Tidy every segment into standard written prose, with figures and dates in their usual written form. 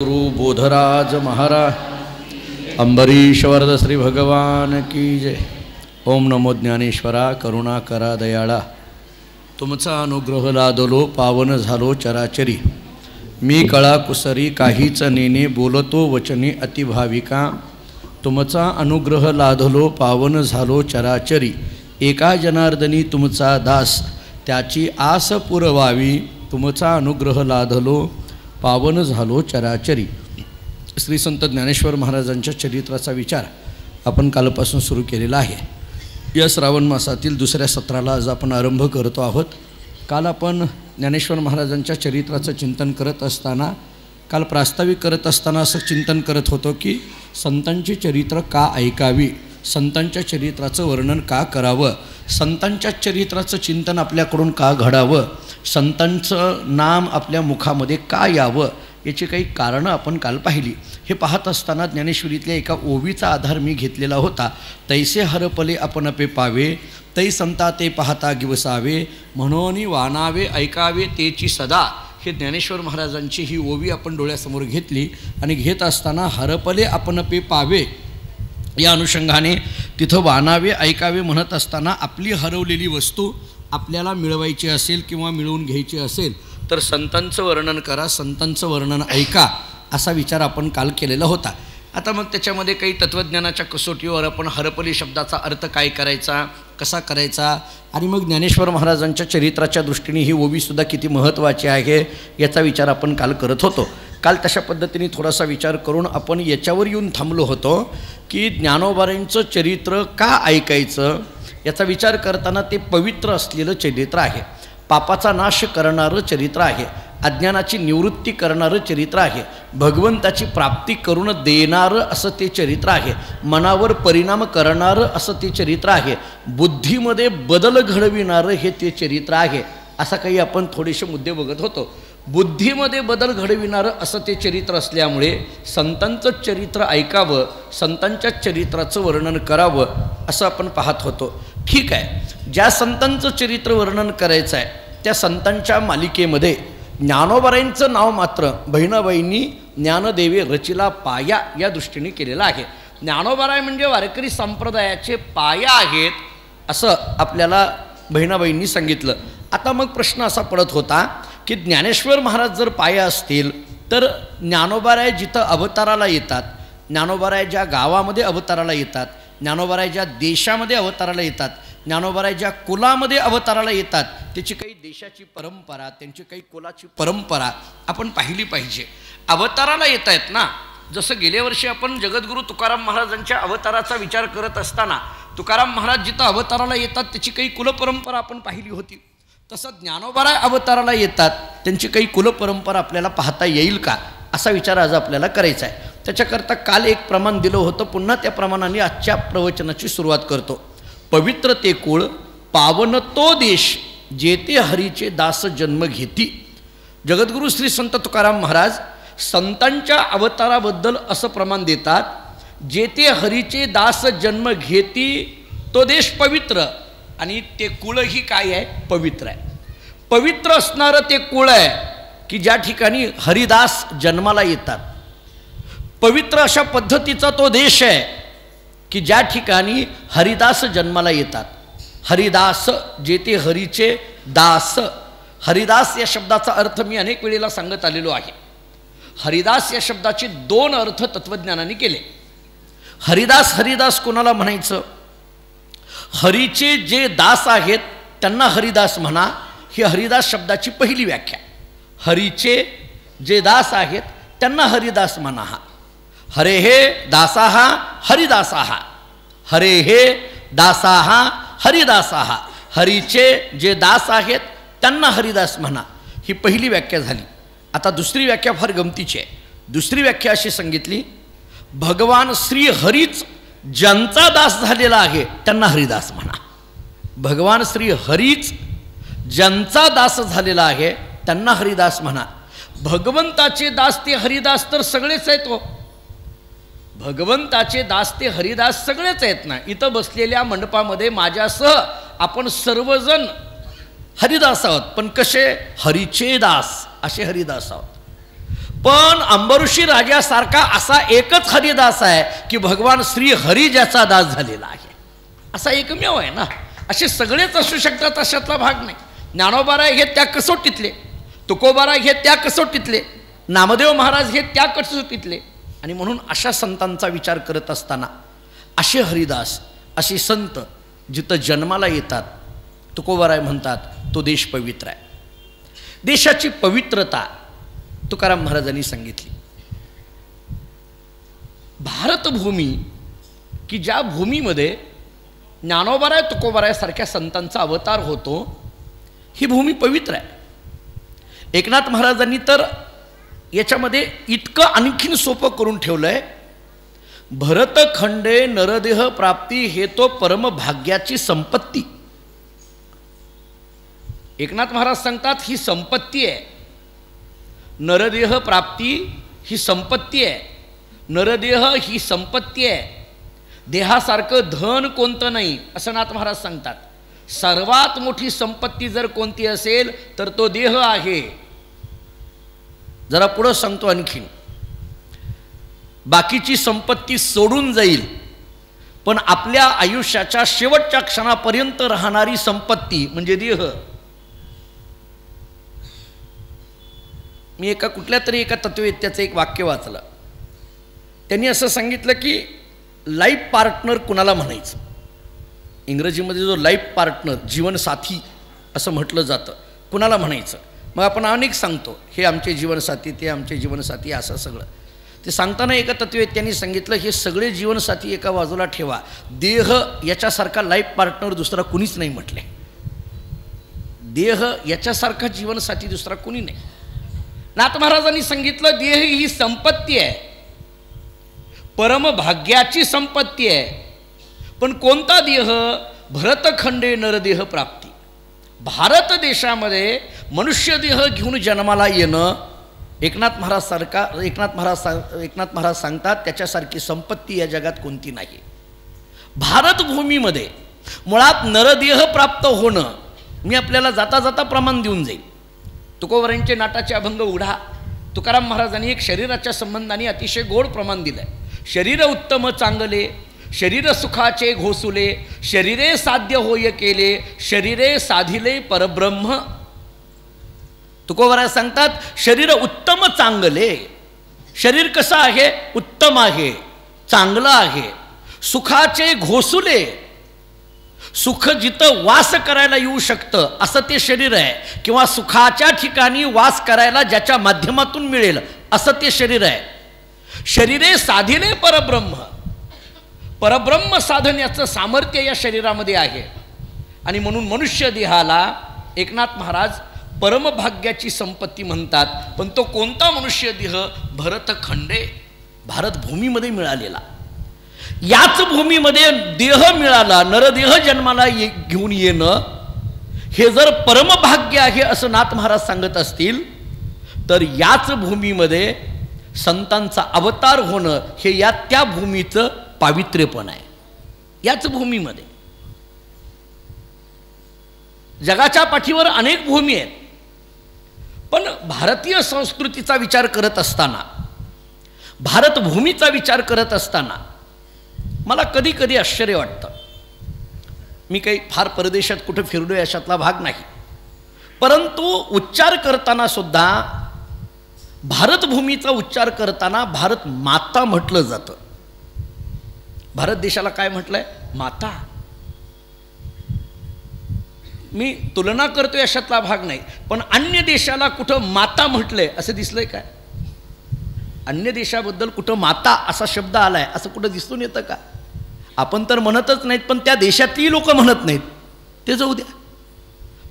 गुरु बोधराज महाराज अंबरीश वरद श्री भगवान की जय। ओम नमो ज्ञानेश्वरा करुणा करा दयाळा, तुमचा अनुग्रह लादलो पावन झालो चराचरी। मी कळा कुसरी काहीच नेने बोलतो वचने अतिभाविका, तुमचा अनुग्रह लादलो पावन झालो चराचरी। एका जनार्दनी तुमचा दास त्याची आस पुरवावी, तुमचा अनुग्रह लादलो पावन झालो चराचरी। श्री संत ज्ञानेश्वर महाराजांच्या चरित्राचा विचार आपण कालपासून सुरू केलेला आहे। या श्रावण मासातील दुसऱ्या सत्राला आज आपण आरंभ करतो आहोत। काल आपण ज्ञानेश्वर महाराजांच्या चरित्राचं चिंतन करत असताना, काल प्रास्ताविक करत असताना असं चिंतन करत होतो की संतांची चरित्र का ऐकावी, संतांच्या चरित्राचं वर्णन का करावं, संतांच्या चरित्राचं चिंतन आपल्याकडून का घडावं, संतांचं नाम आपल्या मुखामध्ये का यावं, याची काही कारणं आपण काल पाहिली। हे पाहत असताना ज्ञानेश्वरीतल्या एका ओवीचा आधार मी घेतलेला होता। तैसे हरपले आपण पे पावे, तै संता ते पाहता गिवसावे, म्हणून वानावे ऐकावे तेची सदा। हे ज्ञानेश्वर महाराजांची ही ओवी आपण डोळ्यासमोर घेतली आणि घेत असताना हरपले आपण पे पावे या अनुषंगाने तिथं वानावे ऐकावे म्हणत असताना आपली हरवलेली वस्तू आपल्याला मिळवायची असेल किंवा मिळवून घ्यायची असेल तर संतांचं वर्णन करा, संतांचं वर्णन ऐका, असा विचार आपण काल केलेला होता। आता मग त्याच्यामध्ये काही तत्त्वज्ञानाच्या कसोटीवर आपण हरपली शब्दाचा अर्थ काय करायचा, कसा करायचा, आणि मग ज्ञानेश्वर महाराजांच्या चरित्राच्या दृष्टीने ही ओवीसुद्धा किती महत्त्वाची आहे याचा विचार आपण काल करत होतो। काल तशा पद्धतीने थोडासा विचार करून आपण याच्यावर येऊन थांबलो होतो की ज्ञानोबारांचं चरित्र का ऐकायचं याचा विचार करताना ते पवित्र असलेलं चरित्र आहे, पापाचा नाश करणारं चरित्र आहे, अज्ञानाची निवृत्ती करणारं चरित्र आहे, भगवंताची प्राप्ती करून देणारं असं ते चरित्र आहे, मनावर परिणाम करणारं असं ते चरित्र आहे, बुद्धीमध्ये बदल घडविणारं हे ते चरित्र आहे। असा काही आपण थोडेसे मुद्दे बघत होतो। बुद्धीमध्ये बदल घडविणारं असं ते चरित्र असल्यामुळे संतांचं चरित्र ऐकावं, संतांच्या चरित्राचं वर्णन करावं असं आपण पाहत होतो। ठीक आहे, ज्या संतांचं चरित्र वर्णन करायचं आहे त्या संतांच्या मालिकेमध्ये ज्ञानोबारांचं नाव मात्र बहिणाबाईंनी ज्ञानदेवे रचिला पाया या दृष्टीने केलेलं आहे। ज्ञानोबाराय म्हणजे वारकरी संप्रदायाचे पाया आहेत असं आपल्याला बहिणाबाईंनी सांगितलं। आता मग प्रश्न असा पडत होता की ज्ञानेश्वर महाराज जर पाया असतील तर ज्ञानोबाराय जिथं अवताराला येतात, ज्ञानोबाराय ज्या गावामध्ये अवताराला येतात, ज्ञानोबाराय ज्या देशामध्ये अवताराला येतात, ज्ञानोबाराय ज्या कुलामध्ये अवताराला येतात, त्याची काही देशाची परंपरा, त्यांची काही कुलाची परंपरा आपण पाहिली पाहिजे। अवताराला येत आहेत ना, जसं गेल्या वर्षी आपण जगद्गुरू तुकाराम महाराजांच्या अवताराचा विचार करत असताना तुकाराम महाराज जिथं अवताराला येतात त्याची काही कुलपरंपरा आपण पाहिली होती, तसं ज्ञानोबाराय अवताराला येतात त्यांची काही कुलपरंपरा आपल्याला पाहता येईल का असा विचार आज आपल्याला करायचा आहे। त्याच्याकरता काल एक प्रमाण दिलं होतं, पुन्हा त्या प्रमाणाने आजच्या प्रवचनाची सुरुवात करतो। पवित्र ते कुळ पावन तो देश, जेते हरीचे दास जन्म घेती। जगद्गुरू श्री संत तुकाराम महाराज संतांच्या अवताराबद्दल असं प्रमाण देतात, जेते हरीचे दास जन्म घेती तो देश पवित्र, आणि ते कुळही काय आहे, पवित्र आहे। पवित्र असणारं ते कुळ आहे की ज्या ठिकाणी हरिदास जन्माला येतात, पवित्र अशा पद्धतीचा तो देश आहे की ज्या ठिकाणी हरिदास जन्माला येतात। हरिदास जेते हरीचे दास, हरिदास या शब्दाचा अर्थ मी अनेक वेळेला सांगत आलेलो आहे। हरिदास या शब्दाचे दोन अर्थ तत्वज्ञानाने केले। हरिदास, हरिदास कोणाला म्हणायचं, हरीचे जे दास आहेत त्यांना हरिदास म्हणा, ही हरिदास शब्दाची पहिली व्याख्या। हरीचे जे दास आहेत त्यांना हरिदास म्हणा। हरे हे दासाहा हरिदासाहा, हरे हे दासाहा हरिदासाहा, हरीचे जे दास आहेत त्यांना हरिदास म्हणा, ही पहिली व्याख्या झाली। आता दुसरी व्याख्या फार गमतीची आहे। दुसरी व्याख्या अशी सांगितली, भगवान श्री हरीच ज्यांचा दास झालेला आहे त्यांना हरिदास म्हणा। भगवान श्री हरीच ज्यांचा दास झालेला आहे त्यांना हरिदास म्हणा। भगवंताचे दास ते हरिदास तर सगळेच आहेत हो, भगवंताचे दास ते हरिदास सगळेच आहेत ना। इथं बसलेल्या मंडपामध्ये माझ्यासह आपण सर्वजण हरिदास आहोत, पण कसे, हरीचे दास असे हरिदास आहोत। पण अंबऋषी राजासारखा असा एकच हरिदास आहे की भगवान श्री हरी ज्याचा दास झालेला आहे, असा एकमेव आहे ना. असे सगळेच असू शकतात, अशातला भाग नाही. ज्ञानोबाराय हे त्या कसोटीतले, तुकोबाराय हे त्या कसोटीतले, नामदेव महाराज हे त्या कसोटीतले. आणि म्हणून अशा संतांचा विचार करत असताना असे हरिदास, असे संत जिथं जन्माला येतात, तुकोबाराय म्हणतात तो देश पवित्र आहे. देशाची पवित्रता तुकाराम महाराजांनी सांगितली. भारतभूमी की ज्या भूमीमध्ये ज्ञानोबाराय तुकोबारायसारख्या संतांचा अवतार होतो, ही भूमी पवित्र आहे. एकनाथ महाराजांनी तर याच्यामध्ये इतकं आणखीन सोपं करून ठेवलं आहे, भरतखंडे नरदेह प्राप्ती हे तो परमभाग्याची संपत्ती. एकनाथ महाराज सांगतात ही संपत्ती आहे, नरदेह प्राप्ती ही संपत्ती आहे, नरदेह ही संपत्ती आहे. देहासारखं धन कोणतं नाही असं नाथ महाराज सांगतात. सर्वात मोठी संपत्ती जर कोणती असेल तर तो देह आहे. जरा पुढं सांगतो आणखीन, बाकीची संपत्ती सोडून जाईल, पण आपल्या आयुष्याच्या शेवटच्या क्षणापर्यंत राहणारी संपत्ती म्हणजे देह. मी कुठल्या तरी एका तत्ववेत्याचं एक वाक्य वाचलं. त्यांनी असं सांगितलं की लाईफ पार्टनर कुणाला म्हणायचं. इंग्रजीमध्ये जो लाईफ पार्टनर, जीवनसाथी असं म्हटलं जातं, कुणाला म्हणायचं. मग आपण अनेक सांगतो, हे आमचे जीवनसाथी, ते आमचे जीवनसाथी, असं सगळं. ते सांगताना एका तत्ववेत्यांनी सांगितलं, हे सगळे जीवनसाथी एका बाजूला ठेवा, देह याच्यासारखा लाईफ पार्टनर दुसरा कुणीच नाही म्हटले. देह याच्यासारखा जीवनसाथी दुसरा कुणी नाही. नाथ महाराजांनी सांगितलं देह ही संपत्ती आहे, परमभाग्याची संपत्ती आहे. पण कोणता देह? भरतखंडे नरदेह प्राप्ती. भारत देशामध्ये मनुष्य देह घेऊन जन्माला येणं, एकनाथ महाराज सांगतात त्याच्यासारखी संपत्ती या जगात कोणती नाही. भारतभूमीमध्ये मुळात नरदेह प्राप्त होणं, मी आपल्याला जाता जाता प्रमाण देऊन जाईल. तुकोबारायांचे नाटाचे अभंग उघडा. तुकाराम महाराजांनी एक शरीराच्या संबंधाने अतिशय गोड प्रमाण दिलं आहे. शरीर उत्तम चांगले, शरीर सुखाचे घोसुले, शरीरे साध्य होय केले, शरीरे साधिले परब्रह्म. तुकोबाराय सांगतात शरीर उत्तम चांगले. शरीर कसं आहे? उत्तम आहे, चांगलं आहे. सुखाचे घोसुले, सुख जिथं वास करायला येऊ शकतं असं ते शरीर आहे, किंवा सुखाच्या ठिकाणी वास करायला ज्याच्या माध्यमातून मिळेल असं ते शरीर आहे. शरीरे साधिले परब्रह्म, परब्रह्म साधण्याचं सामर्थ्य या शरीरामध्ये आहे. आणि म्हणून मनुष्य देहाला एकनाथ महाराज परमभाग्याची संपत्ती म्हणतात. पण तो कोणता मनुष्य देह? भरतखंडे, भारतभूमीमध्ये मिळालेला. याच भूमीमध्ये देह मिळाला, नरदेह जन्माला घेऊन येणं, हे जर परमभाग्य आहे असं नाथ महाराज सांगत असतील, तर याच भूमीमध्ये संतांचा अवतार होणं हे या त्या भूमीचं पावित्र्यपण आहे. याच भूमीमध्ये जगाच्या पाठीवर अनेक भूमी आहेत, पण भारतीय संस्कृतीचा विचार करत असताना, भारतभूमीचा विचार करत असताना मला कधी कधी आश्चर्य वाटतं. मी काही फार परदेशात कुठं फिरलो याच्यातला भाग नाही, परंतु उच्चार करताना सुद्धा भारतभूमीचा उच्चार करताना भारत माता म्हटलं जातं. भारत देशाला काय म्हटलंय? माता. मी तुलना करतोय अशातला भाग नाही, पण अन्य देशाला कुठं माता म्हटलंय असं दिसलंय काय? अन्य देशाबद्दल कुठं माता असा शब्द आलाय असं कुठं दिसून येतं का? आपण तर म्हणतच नाहीत, पण त्या देशातली लोक म्हणत नाहीत, ते जाऊ द्या.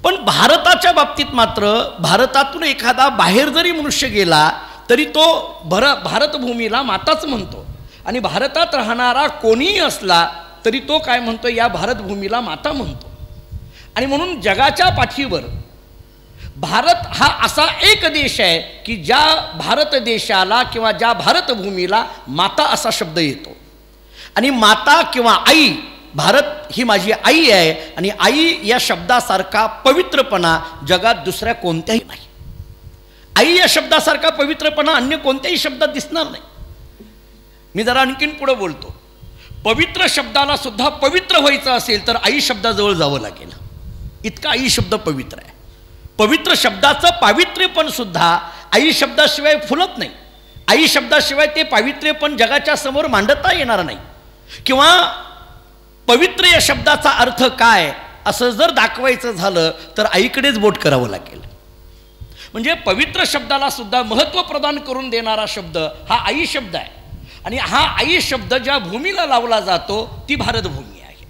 पण भारताच्या बाबतीत मात्र भारतातून एखादा बाहेर जरी मनुष्य गेला तरी तो भारतभूमीला माताच म्हणतो. आणि भारतात राहणारा कोणीही असला तरी तो काय म्हणतो? या भारतभूमीला माता म्हणतो. आणि म्हणून जगाच्या पाठीवर भारत हा असा एक देश आहे की ज्या भारत देशाला किंवा ज्या भारतभूमीला माता असा शब्द येतो. आणि माता किंवा आई, भारत ही माझी आई आहे, आणि आई या शब्दासारखा पवित्रपणा जगात दुसऱ्या कोणत्याही नाही. आई या शब्दासारखा पवित्रपणा अन्य कोणत्याही शब्दात दिसणार नाही. मी जरा आणखीन पुढे बोलतो. पवित्र शब्दाला सुद्धा पवित्र व्हायचं असेल तर आई शब्दाजवळ जावं लागेल. इतका आई शब्द पवित्र आहे. पवित्र शब्दाचं पावित्र्यपण सुद्धा आई शब्दाशिवाय फुलत नाही. आई शब्दाशिवाय ते पावित्र्यपण जगाच्या समोर मांडता येणार नाही. किंवा पवित्र या शब्दाचा अर्थ काय असं जर दाखवायचं झालं तर आईकडेच बोट करावं लागेल. म्हणजे पवित्र शब्दाला सुद्धा महत्त्व प्रदान करून देणारा शब्द हा आई शब्द आहे. आणि हा आई शब्द ज्या भूमीला लावला जातो ती भारतभूमी आहे.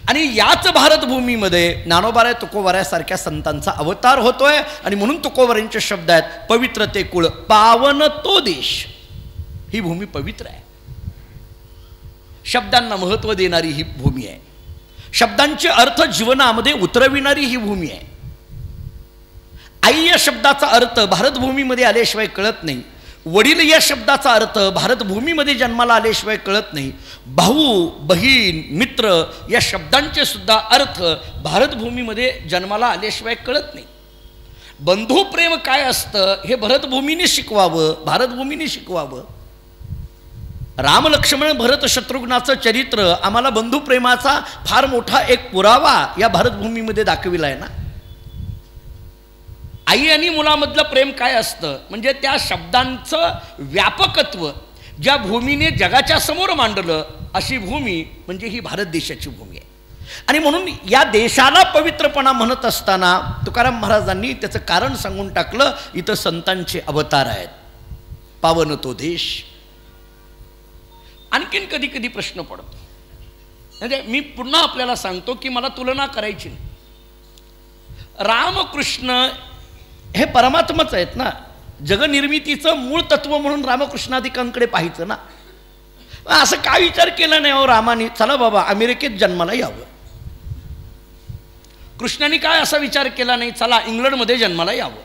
आणि याच भारतभूमीमध्ये ज्ञानोबा तुकोबारायासारख्या संतांचा अवतार होतोय. आणि म्हणून तुकोबारायांचे शब्द आहेत, पवित्र ते कुळ पावन तो देश. ही भूमी पवित्र आहे. शब्दांना महत्त्व देणारी ही भूमी आहे. शब्दांचे अर्थ जीवनामध्ये उतरविणारी ही भूमी आहे. आई या शब्दाचा अर्थ भारतभूमीमध्ये आल्याशिवाय कळत नाही. वडील या शब्दाचा अर्थ भारतभूमीमध्ये जन्माला आल्याशिवाय कळत नाही. भाऊ, बहीण, मित्र या शब्दांचे सुद्धा अर्थ भारतभूमीमध्ये जन्माला आल्याशिवाय कळत नाही. बंधुप्रेम काय असतं हे भारतभूमीने शिकवावं, भारतभूमीने शिकवावं. राम लक्ष्मण भरत शत्रुघ्नाचं चरित्र आम्हाला बंधुप्रेमाचा फार मोठा एक पुरावा या भारतभूमीमध्ये दाखविला आहे ना. आई आणि मुलामधलं प्रेम काय असतं म्हणजे त्या शब्दांचं व्यापकत्व ज्या भूमीने जगाच्या समोर मांडलं अशी भूमी म्हणजे ही भारत देशाची भूमी आहे. आणि म्हणून या देशाला पवित्रपणा म्हणत असताना तुकाराम महाराजांनी त्याचं कारण सांगून टाकलं. इथं संतांचे अवतार आहेत. पावन तो देश. आणखीन कधी कधी प्रश्न पडतो. म्हणजे मी पुन्हा आपल्याला सांगतो की मला तुलना करायची नाही. रामकृष्ण हे परमात्माच आहेत ना. जगनिर्मितीचं मूळ तत्व म्हणून रामकृष्णादिकांकडे पाहायचं ना. असं काय विचार केला नाही हो रामाने, चला बाबा अमेरिकेत जन्माला यावं. कृष्णाने काय असा विचार केला नाही, चला इंग्लंडमध्ये जन्माला यावं.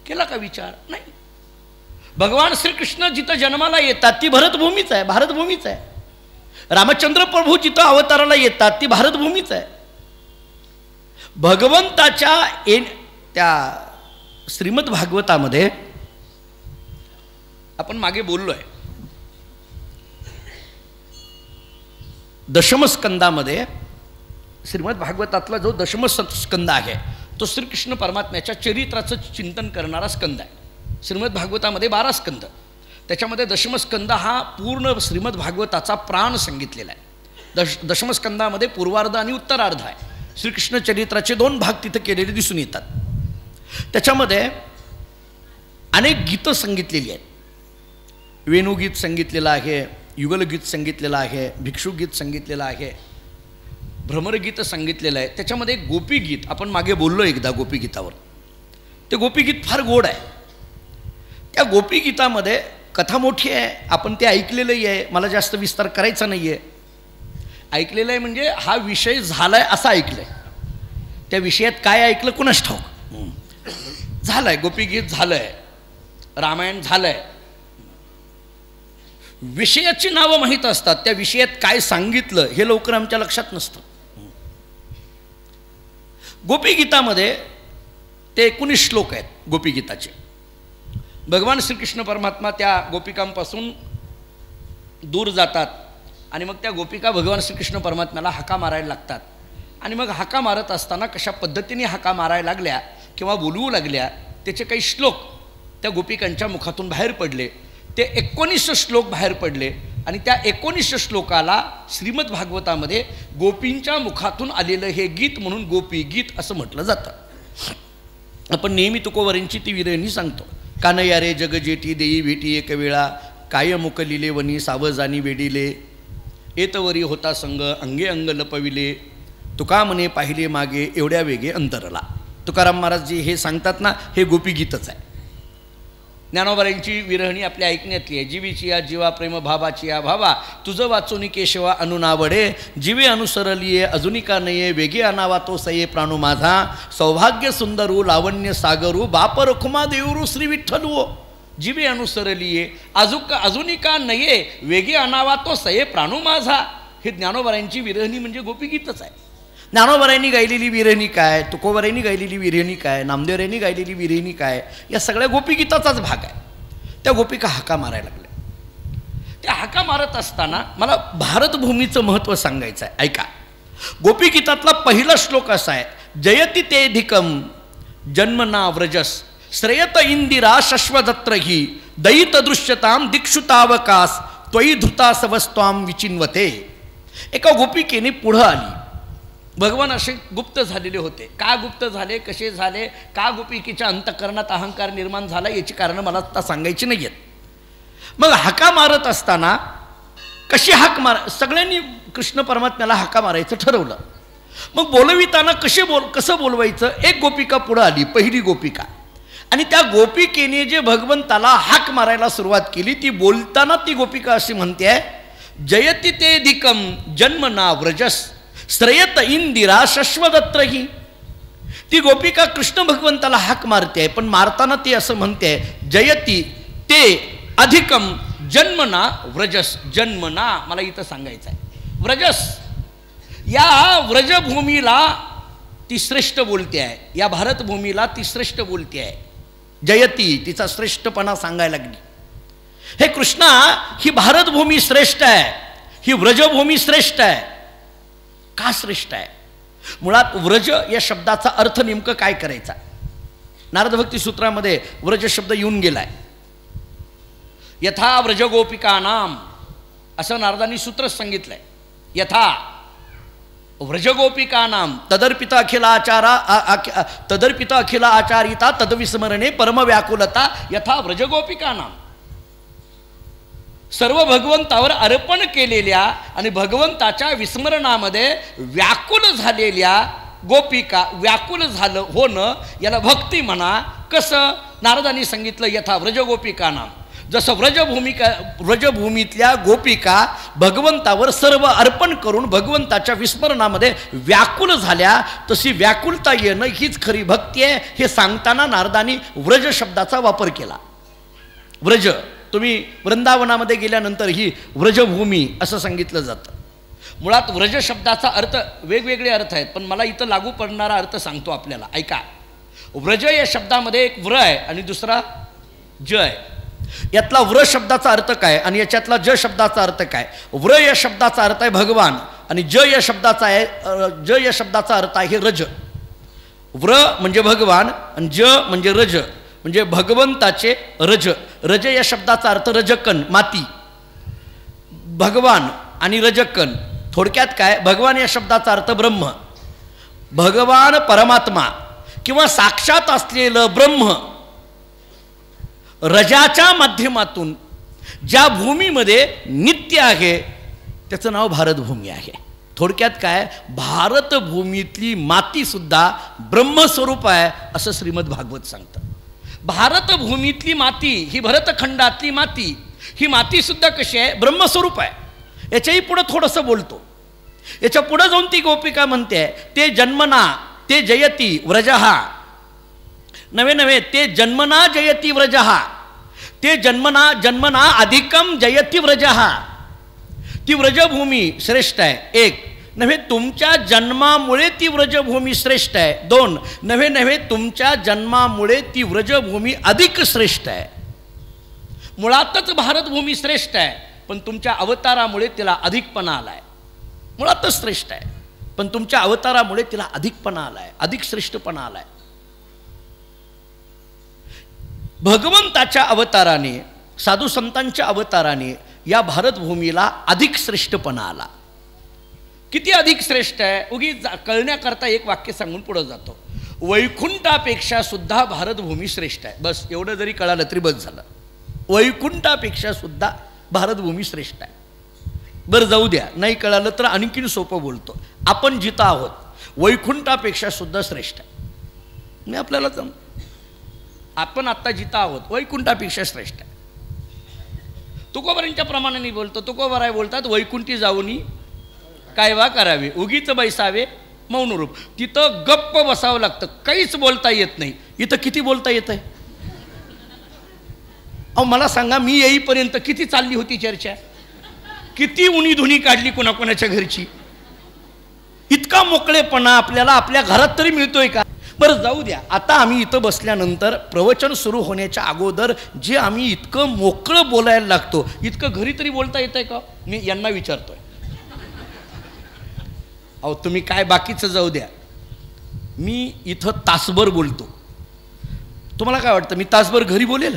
केला का विचार? नाही. भगवान श्रीकृष्ण जिथं जन्माला येतात ती भारतभूमीच आहे, भारतभूमीच आहे. रामचंद्र प्रभू जिथं अवताराला येतात ती भारतभूमीच आहे. भगवंताच्या त्या श्रीमद भागवतामध्ये आपण मागे बोललोय, दशमस्कंदामध्ये श्रीमद भागवतातला जो दशमस्कंद आहे तो श्रीकृष्ण परमात्म्याच्या चरित्राचं चिंतन करणारा स्कंद आहे. श्रीमद भागवतामध्ये 12 स्कंद, त्याच्यामध्ये दशमस्कंद हा पूर्ण श्रीमद भागवताचा प्राण सांगितलेला आहे. दशमस्कंदामध्ये पूर्वार्ध आणि उत्तरार्ध आहे. श्रीकृष्ण चरित्राचे 2 भाग तिथं केलेले दिसून येतात. त्याच्यामध्ये अनेक गीतं सांगितलेली आहेत. वेणुगीत सांगितलेलं आहे, युगलगीत सांगितलेलं आहे, भिक्षुगीत सांगितलेलं आहे, भ्रमरगीत सांगितलेलं आहे. त्याच्यामध्ये गोपीगीत आपण मागे बोललो एकदा गोपीगीतावर. ते गोपीगीत फार गोड आहे. त्या गोपीगीतामध्ये कथा मोठी आहे, आपण ते ऐकलेलंही आहे. मला जास्त विस्तार करायचा नाही आहे. ऐकलेलं आहे म्हणजे हा विषय झाला आहे असं ऐकलं आहे. त्या विषयात काय ऐकलं कुणास ठाऊक. झालं आहे, गोपीगीत झालं आहे, रामायण झालं आहे. विषयाची नावं माहीत असतात, त्या विषयात काय सांगितलं हे लवकर आमच्या लक्षात नसतं. गोपीगीतामध्ये ते 19 श्लोक आहेत गोपीगीताचे. भगवान श्रीकृष्ण परमात्मा त्या गोपिकांपासून दूर जातात आणि मग त्या गोपिका भगवान श्रीकृष्ण परमात्म्याला हाका मारायला लागतात. आणि मग हाका मारत असताना कशा पद्धतीने हाका मारायला लागल्या किंवा बोलवू लागल्या त्याचे काही श्लोक त्या गोपिकांच्या मुखातून बाहेर पडले. ते 19 श्लोक बाहेर पडले आणि त्या 19 श्लोकाला श्रीमद भागवतामध्ये गोपींच्या मुखातून आलेलं हे गीत म्हणून गोपी गीत असं म्हटलं जातं. आपण नेहमी तुकोबारायांची ती विरहिणी सांगतो. कानया रे जग जेठी देई भेटी एक वेळा, काय मुकलिले वनी सावजानी वेडिले, एतवरी होता संग अंगे अंग लपविले, तुका मने पाहिले मागे एवढ्या वेगे अंतरला. तुकाराम महाराजजी हे सांगतात ना, हे गोपीगीतच आहे. ज्ञानोबारायांची विरहिणी आपल्या ऐकण्यातली आहे. जीवीची या जीवा प्रेम भावाची या भावा, तुझं वाचोनी केशवा अनुनावडे, जीवे अनुसरलिये अजुनी का नये, वेगे अनावा तो सये प्राणू माझा, सौभाग्य सुंदरू लावण्य सागरू, बाप रखुमा देऊरू श्री विठ्ठलू, जीवे अनुसरलिये अजुनी का नये, वेगे अनावा तो सये प्राणू माझा. हे ज्ञानोबारायांची विरहिणी म्हणजे गोपीगीतच आहे. ज्ञानोबरायांनी गायलेली विरहिणी काय, तुकोबरायांनी गायलेली विरहिणी काय, नामदेवरायांनी गायलेली विरहिणी काय, या सगळ्या गोपीगीताचाच भाग आहे. त्या गोपिका हाका मारायला लागल्या. त्या हाका मारत असताना मला भारतभूमीचं महत्त्व सांगायचं आहे. ऐका, गोपीगीतातला पहिला श्लोक असा आहे, जयति तेधिकम जन्मना व्रजस श्रेयत इंदिरा शश्वदत्र ही दयित दृश्यताम दीक्षुतावकास त्वयी धृतासवस्त्वाम विचिन्वते. एका गोपिकेने पुढं आली. भगवान असे गुप्त झालेले होते. का गुप्त झाले, कसे झाले, का गोपिकेच्या अंतःकरणात अहंकार निर्माण झाला, याची कारणं मला आता सांगायची नाही आहेत. मग हाका मारत असताना कशी हाक सगळ्यांनी कृष्ण परमात्म्याला हाका मारायचं ठरवलं. मग बोलविताना कसं बोलवायचं. एक गोपिका पुढं आली, पहिली गोपिका, आणि त्या गोपिकेने जे भगवंताला हाक मारायला सुरुवात केली, ती बोलताना ती गोपिका अशी म्हणते, जयति तेधिकम जन्मना व्रजस श्रेयत इंदिरा शश्वदत्र ही. ती गोपिका कृष्ण भगवंताला हाक मारते, पण मारताना ती असं म्हणते, जयति ते अधिकम जन्मना व्रजस. जन्मना मला इथं सांगायचं आहे, व्रजस या व्रजभूमीला ती श्रेष्ठ बोलते आहे. या भारतभूमीला ती श्रेष्ठ बोलते आहे. जयती तिचा श्रेष्ठपणा सांगायला लागली. हे कृष्णा, ही भारतभूमी श्रेष्ठ आहे, ही व्रजभूमी श्रेष्ठ आहे. का श्रेष्ठ आहे? मुळात व्रज या शब्दाचा अर्थ नेमकं काय करायचा. नारद भक्ती सूत्रामध्ये व्रज शब्द येऊन गेलाय. यथा व्रजगोपिकानाम असं नारदांनी सूत्र सांगितलंय. यथा व्रजगोपिकानाम तदर्पित अखिल आचारिता तदविस्मरणे परमव्याकुलता यथा व्रजगोपिकानाम. सर्व भगवंतावर अर्पण केलेल्या आणि भगवंताच्या विस्मरणामध्ये व्याकुल झालेल्या गोपिका, व्याकुल झालं होणं याला भक्ती म्हणा. कसं? नारदांनी सांगितलं, यथा व्रजगोपिकानाम. जसं व्रजभूमीतल्या गोपिका भगवंतावर सर्व अर्पण करून भगवंताच्या विस्मरणामध्ये व्याकुल झाल्या, तशी व्याकुलता येणं हीच खरी भक्ती आहे. हे सांगताना नारदांनी व्रज शब्दाचा वापर केला. व्रज, तुम्ही वृंदावनामध्ये गेल्यानंतर ही व्रजभूमी असं सांगितलं जातं. मुळात व्रज शब्दाचा अर्थ वेगवेगळे अर्थ आहेत, पण मला इथं लागू पडणारा अर्थ सांगतो आपल्याला. ऐका, व्रज या शब्दामध्ये एक व्र आहे आणि दुसरा ज आहे. यातला व्र शब्दाचा अर्थ काय आणि याच्यातला ज शब्दाचा अर्थ काय. व्र या शब्दाचा अर्थ आहे भगवान आणि ज या शब्दाचा अर्थ आहे रज. व्र म्हणजे भगवान आणि ज म्हणजे रज, म्हणजे भगवंताचे रज. रज या शब्दाचा अर्थ रजकन, माती. भगवान आणि रजकन, थोडक्यात काय, भगवान या शब्दाचा अर्थ ब्रह्म. भगवान परमात्मा किंवा साक्षात असलेलं ब्रह्म रजाच्या माध्यमातून ज्या भूमीमध्ये नित्य आहे त्याचं नाव भारतभूमी आहे. थोडक्यात काय, भारतभूमीतली मातीसुद्धा ब्रह्मस्वरूप आहे असं श्रीमद भागवत सांगतं. भारतभूमीतली माती ही भरतखंडातली माती, ही मातीसुद्धा कशी आहे, ब्रह्मस्वरूप आहे. याच्याही पुढं थोडंसं बोलतो. याच्या पुढं जाऊन ती गोपिका म्हणते, ते जन्मना ते जयती व्रजहा. नवे ते जन्मना जयती व्रजहा. ते जन्मना अधिकम जयती व्रजहा. ती व्रजभूमी श्रेष्ठ आहे. एक नव्हे, तुमच्या जन्मामुळे ती व्रजभूमी श्रेष्ठ आहे. दोन नव्हे, तुमच्या जन्मामुळे ती व्रजभूमी अधिक श्रेष्ठ आहे. मुळातच भारतभूमी श्रेष्ठ आहे, पण तुमच्या अवतारामुळे तिला अधिकपणा आलाय. मुळातच श्रेष्ठ आहे, पण तुमच्या अवतारामुळे तिला अधिकपणा आलाय, अधिक श्रेष्ठपणा आलाय. भगवंताच्या अवताराने, साधू संतांच्या अवताराने या भारतभूमीला अधिक श्रेष्ठपणा आला. किती अधिक श्रेष्ठ आहे, उगी कळण्याकरता एक वाक्य सांगून पुढे जातो. वैकुंठापेक्षा सुद्धा भारतभूमी श्रेष्ठ आहे. बस एवढं जरी कळालं तरी बस झालं. वैकुंठापेक्षा सुद्धा भारतभूमी श्रेष्ठ आहे. बरं जाऊ द्या, नाही कळालं तर आणखीन सोपं बोलतो. आपण जिथं आहोत वैकुंठापेक्षा सुद्धा श्रेष्ठ आहे. मी आपल्याला आपण आत्ता जिथं आहोत वैकुंठापेक्षा श्रेष्ठ आहे. तुकोबरांच्या प्रमाणाने बोलतो. तुकोबराय बोलतात, वैकुंठी जाऊनी काय वा करावे, उगीच बैसावे मौन रूप. तिथं गप्प बसावं लागतं, काहीच बोलता येत नाही. इथं किती बोलता येत आहे. अहो मला सांगा, मी येईपर्यंत किती चालली होती चर्चा, किती उणी धुनी काढली कोणाकोणाच्या घरची. इतका मोकळेपणा आपल्याला आपल्या घरात तरी मिळतोय का? बरं जाऊ द्या, आता आम्ही इथं बसल्यानंतर प्रवचन सुरू होण्याच्या अगोदर जे आम्ही इतकं मोकळं बोलायला लागतो, इतकं घरी तरी बोलता येतंय का? मी यांना विचारतोय. अहो तुम्ही काय बाकीचं जाऊ द्या, मी इथं तासभर बोलतो. तुम्हाला काय वाटतं मी तासभर घरी बोलेल?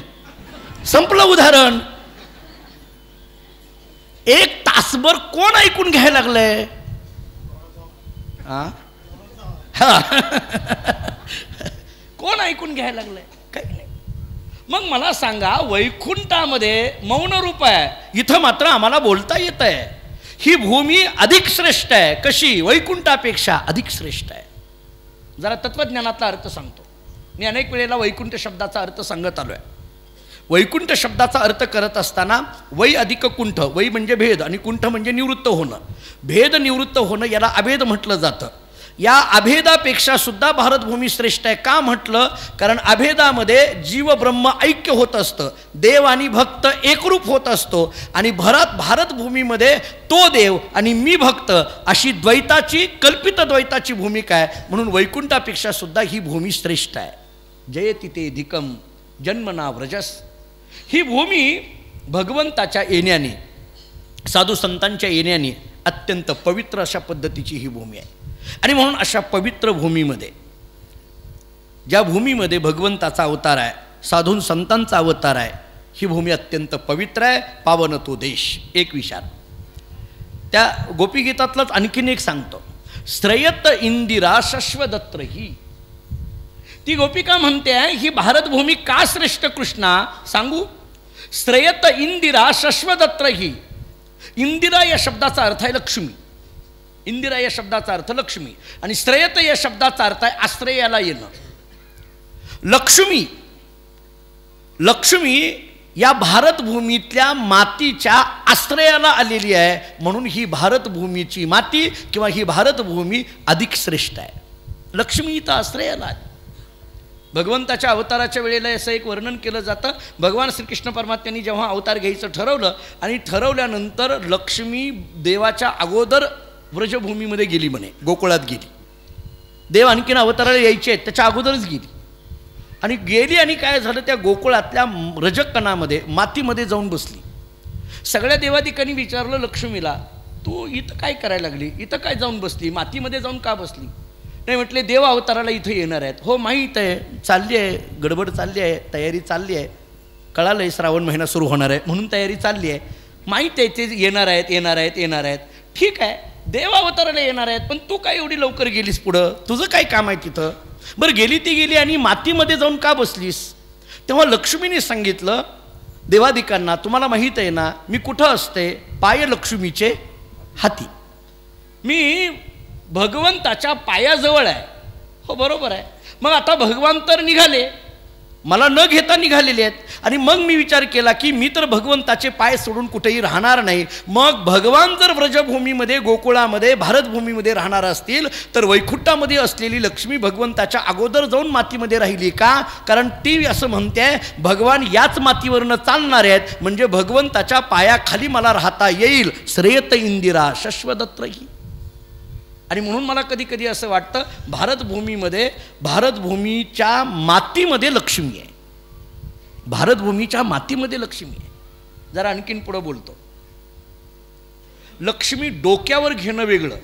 संपलं उदाहरण. एक तासभर कोण ऐकून घ्यायला लागलंय? कोण ऐकून घ्यायला लागलंय? काही नाही. मग मला सांगा, वैकुंठामध्ये मौन रूप आहे, इथं मात्र आम्हाला बोलता येत आहे. ही भूमी अधिक श्रेष्ठ आहे. कशी? वैकुंठापेक्षा अधिक श्रेष्ठ आहे. जरा तत्वज्ञानातला अर्थ सांगतो. मी अनेक वेळेला वैकुंठ शब्दाचा अर्थ सांगत आलो आहे. वैकुंठ शब्दाचा अर्थ करत असताना वै अधिक कुंठ, वै म्हणजे भेद आणि कुंठ म्हणजे निवृत्त होणं. भेद निवृत्त होणं याला अभेद म्हटलं जातं. या अभेदापेक्षा सुद्धा भारतभूमी श्रेष्ठ आहे. का म्हटलं? कारण अभेदामध्ये जीव ब्रह्म ऐक्य होत असतं, देव आणि भक्त एकरूप होत असतो. आणि भारतभूमीमध्ये तो देव आणि मी भक्त अशी द्वैताची, कल्पित द्वैताची भूमिका आहे. म्हणून वैकुंठापेक्षा सुद्धा ही भूमी श्रेष्ठ आहे. जयति ते धिकम जन्मना व्रजस. ही भूमी भगवंताच्या येण्याने, साधू संतांच्या येण्याने अत्यंत पवित्र अशा पद्धतीची ही भूमी आहे. आणि म्हणून अशा पवित्र भूमीमध्ये, ज्या भूमीमध्ये भगवंताचा अवतार आहे, साधू संतांचा अवतार आहे, ही भूमी अत्यंत पवित्र आहे. पावन तो देश. एक विचार त्या गोपीगीतातलंच आणखीन एक सांगतो. श्रेयत इंदिरा शश्वदत्र ही. ती गोपिका म्हणते आहे, ही भारतभूमी का श्रेष्ठ कृष्णा? सांगू. श्रेयत इंदिरा शश्वदत्र ही. इंदिरा या शब्दाचा अर्थ आहे लक्ष्मी. इंदिरा या शब्दाचा अर्थ लक्ष्मी. आणि श्रेयत या शब्दाचा अर्थ आहे आश्रयाला येणं. लक्ष्मी, लक्ष्मी या भारतभूमीतल्या मातीच्या आश्रयाला आलेली आहे. म्हणून ही भारतभूमीची माती किंवा ही भारतभूमी अधिक श्रेष्ठ आहे. लक्ष्मी इथं आश्रयाला आली. भगवंताच्या अवताराच्या वेळेला असं एक वर्णन केलं जातं. भगवान श्रीकृष्ण परमात्म्यांनी जेव्हा अवतार घ्यायचं ठरवलं आणि ठरवल्यानंतर लक्ष्मी देवाच्या अगोदर व्रजभूमीमध्ये गेली म्हणे, गोकुळात गेली. देव आणखीन अवताराला यायचे आहेत त्याच्या अगोदरच गेली. आणि गेली आणि काय झालं, त्या गोकुळातल्या रजकणामध्ये, मातीमध्ये जाऊन बसली. सगळ्या देवादिकांनी विचारलं लक्ष्मीला, तू इथं काय करायला लागली? इथं काय जाऊन बसली? मातीमध्ये जाऊन का बसली? नाही म्हटले, देव अवताराला इथं येणार आहेत. हो माहीत आहे, चालली आहे, गडबड चालली आहे, तयारी चालली आहे. कळालं आहे श्रावण महिना सुरू होणार आहे म्हणून तयारी चालली आहे. माहीत आहे ते येणार आहेत, येणार आहेत, येणार आहेत. ठीक आहे, देव अवताराला येणार आहेत, पण तू काय एवढी लवकर गेलीस पुढं? तुझं काय काम आहे तिथं? बरं गेली ती गेली आणि मातीमध्ये जाऊन का बसलीस? तेव्हा लक्ष्मीने सांगितलं देवादिकांना, तुम्हाला माहीत आहे ना मी कुठं असते? पाय लक्ष्मीचे हाती. मी भगवंताच्या पायाजवळ आहे. हो बरोबर आहे. मग आता भगवान तर निघाले, मला न घेता निघालेले आहेत. आणि मग मी विचार केला की मी तर भगवंताचे पाय सोडून कुठेही राहणार नाही. मग भगवान जर व्रजभूमीमध्ये, गोकुळामध्ये, भारतभूमीमध्ये राहणार असतील तर वैकुंठामध्ये असलेली लक्ष्मी भगवंताच्या अगोदर जाऊन मातीमध्ये राहिली का? कारण ती असं म्हणते भगवान याच मातीवरनं चालणार आहेत, म्हणजे भगवंताच्या पायाखाली मला राहता येईल. श्रेयत इंदिरा शश्वदत्रही. आणि म्हणून मला कधी कधी असं वाटतं भारतभूमीमध्ये, भारतभूमीच्या मातीमध्ये लक्ष्मी आहे. भारतभूमीच्या मातीमध्ये लक्ष्मी आहे. जरा आणखीन पुढं बोलतो. लक्ष्मी डोक्यावर घेणं वेगळं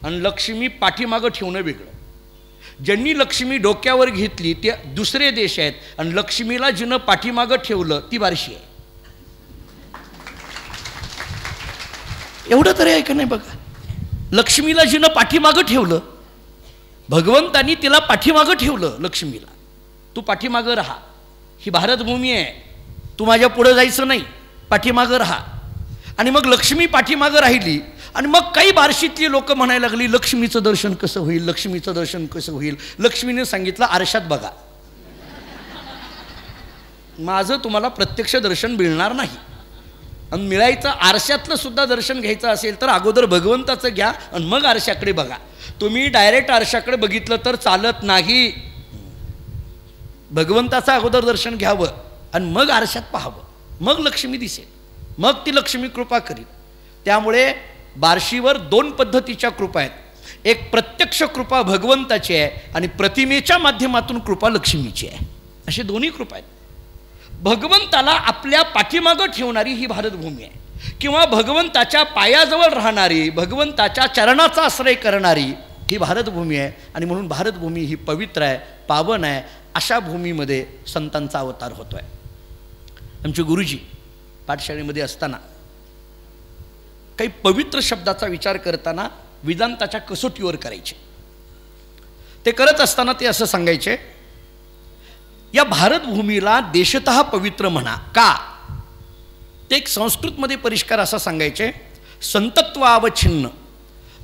आणि लक्ष्मी पाठीमागं ठेवणं वेगळं. ज्यांनी लक्ष्मी डोक्यावर घेतली ते दुसरे देश आहेत आणि लक्ष्मीला जिनं पाठीमागं ठेवलं ती बारशी आहे. एवढं तरी ऐका नाही बघा. लक्ष्मीला जिनं पाठीमागं ठेवलं, भगवंतानी तिला पाठीमागं ठेवलं. लक्ष्मीला तू पाठीमागं राहा, ही भारतभूमी आहे, तू माझ्या पुढं जायचं नाही, पाठीमागं राहा. आणि मग लक्ष्मी पाठीमागं राहिली. आणि मग काही बार्शीतली लोक म्हणायला लागली लक्ष्मीचं दर्शन कसं होईल, लक्ष्मीचं दर्शन कसं होईल? लक्ष्मीने सांगितलं आरशात बघा, माझं तुम्हाला प्रत्यक्ष दर्शन मिळणार नाही. आणि मिळायचं आरशातलं सुद्धा दर्शन घ्यायचं असेल तर अगोदर भगवंताचं घ्या आणि मग आरशाकडे बघा. तुम्ही डायरेक्ट आरशाकडे बघितलं तर चालत नाही. भगवंताचं अगोदर दर्शन घ्यावं आणि मग आरशात पाहावं, मग लक्ष्मी दिसेल, मग ती लक्ष्मी कृपा करील. त्यामुळे बार्शीवर दोन पद्धतीच्या कृपा आहेत. एक प्रत्यक्ष कृपा भगवंताची आहे आणि प्रतिमेच्या माध्यमातून कृपा लक्ष्मीची आहे. असे दोन्ही कृपा आहेत. भगवंताला आपल्या पाठीमागं ठेवणारी ही भारतभूमी आहे, किंवा भगवंताच्या पायाजवळ राहणारी, भगवंताच्या चरणाचा आश्रय करणारी ही भारतभूमी आहे. आणि म्हणून भारतभूमी ही पवित्र आहे, पावन आहे. अशा भूमीमध्ये संतांचा अवतार होतो आहे. आमचे गुरुजी पाठशाळेमध्ये असताना काही पवित्र शब्दाचा विचार करताना वेदांताच्या कसोटीवर करायचे. ते करत असताना ते असं सांगायचे, या भारतभूमीला देशतः पवित्र म्हणा. का? ते एक संस्कृतमध्ये परिष्कार असा सांगायचे, संतत्वावच्छिन्न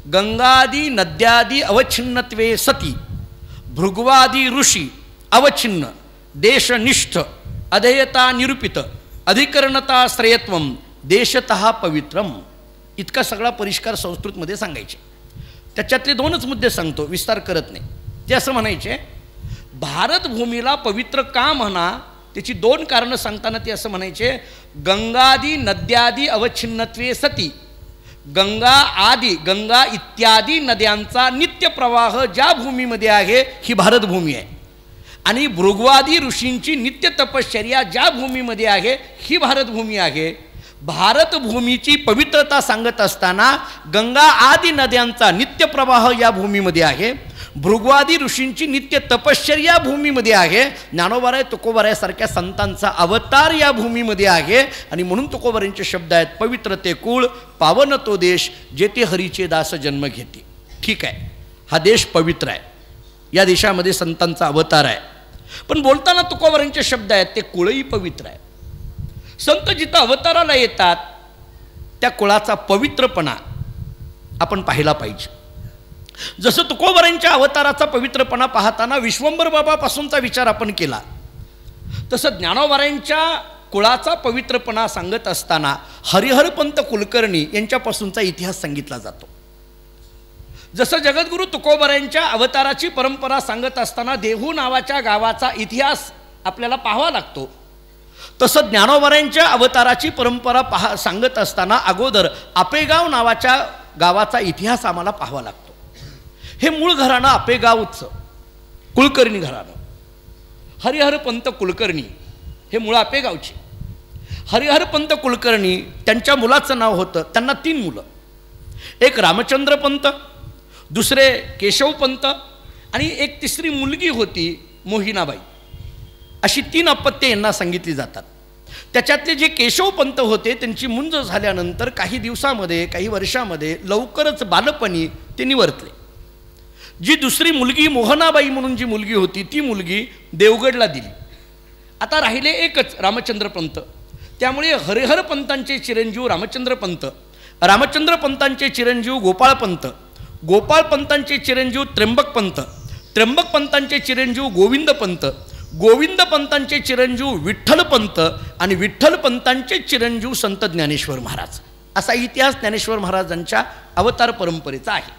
गंगादी नद्यादी अवच्छिन्नत्वे सती भृगवादी ऋषी अवच्छिन्न देशनिष्ठ अधेयता निरूपित अधिकरणता श्रेयत्वम देशतः पवित्रम. इतका सगळा परिष्कार संस्कृतमध्ये सांगायचे. त्याच्यातले दोनच मुद्दे सांगतो, विस्तार करत नाही. ते असं म्हणायचे, भारतभूमीला पवित्र का म्हणा, त्याची दोन कारणं सांगताना ते असं म्हणायचे, गंगादी नद्यादी अवच्छिन्नत्वे सती, गंगा इत्यादी नद्यांचा नित्य प्रवाह ज्या भूमीमध्ये आहे ही भारतभूमी आहे. आणि भृगवादी ऋषींची नित्य तपश्चर्या ज्या भूमीमध्ये आहे ही भारतभूमी आहे. भारतभूमीची पवित्रता सांगत असताना गंगा आदी नद्यांचा नित्य प्रवाह या भूमीमध्ये आहे, भृगवादी ऋषींची नित्य तपश्चर्या भूमीमध्ये आहे, ज्ञानोबाराय तुकोबारायासारख्या संतांचा अवतार या भूमीमध्ये आहे. आणि म्हणून तुकोबारायांचे शब्द आहेत, पवित्र ते कुळ पावन तो देश जेथे हरीचे दास जन्म घेते. ठीक आहे, हा देश पवित्र आहे, या देशामध्ये संतांचा अवतार आहे. पण बोलताना तुकोबारायांचे शब्द आहेत, ते कुळही पवित्र आहे. संत जिथं अवताराला येतात त्या कुळाचा पवित्रपणा आपण पाहिला पाहिजे. जसं तुकोबारायांच्या अवताराचा पवित्रपणा पाहताना विश्वंभर बाबापासूनचा विचार आपण केला, तसं ज्ञानोबारायांच्या कुळाचा पवित्रपणा सांगत असताना हरिहरपंत कुलकर्णी यांच्यापासूनचा इतिहास सांगितला जातो. जसं जगद्गुरू तुकोबारायांच्या अवताराची परंपरा सांगत असताना देहू नावाच्या गावाचा इतिहास आपल्याला पाहावा लागतो, तसं ज्ञानोबारायांच्या अवताराची परंपरा सांगत असताना अगोदर आपेगाव नावाच्या गावाचा इतिहास आम्हाला पाहावा लागतो. हे मूळ घराणं आपेगावचं कुलकर्णी घराणं. हरिहरपंत कुलकर्णी हे मूळ आपेगावचे. हरिहरपंत कुलकर्णी त्यांच्या मुलाचं नाव होतं, त्यांना 3 मुलं, एक रामचंद्रपंत, दुसरे केशवपंत आणि एक तिसरी मुलगी होती मोहिनाबाई. अशी 3 अपत्ये यांना सांगितली जातात. त्याच्यातले जे केशवपंत होते त्यांची मुंज झाल्यानंतर काही दिवसामध्ये काही वर्षामध्ये लवकरच बालपणी ते निवर्तले. जी दुसरी मुलगी मोहनाबाई म्हणून जी मुलगी होती ती मुलगी देवगडला दिली. आता राहिले एकच रामचंद्रपंत. त्यामुळे हरिहरपंतांचे चिरंजीव रामचंद्रपंत, रामचंद्रपंतांचे चिरंजीव गोपाळपंत, गोपाळपंतांचे चिरंजीव त्र्यंबकपंत, त्र्यंबकपंतांचे चिरंजीव गोविंदपंत, गोविंदपंतांचे चिरंजीव विठ्ठलपंत आणि विठ्ठलपंतांचे चिरंजीव संत ज्ञानेश्वर महाराज. असा इतिहास ज्ञानेश्वर महाराजांच्या अवतार परंपरेचा आहे.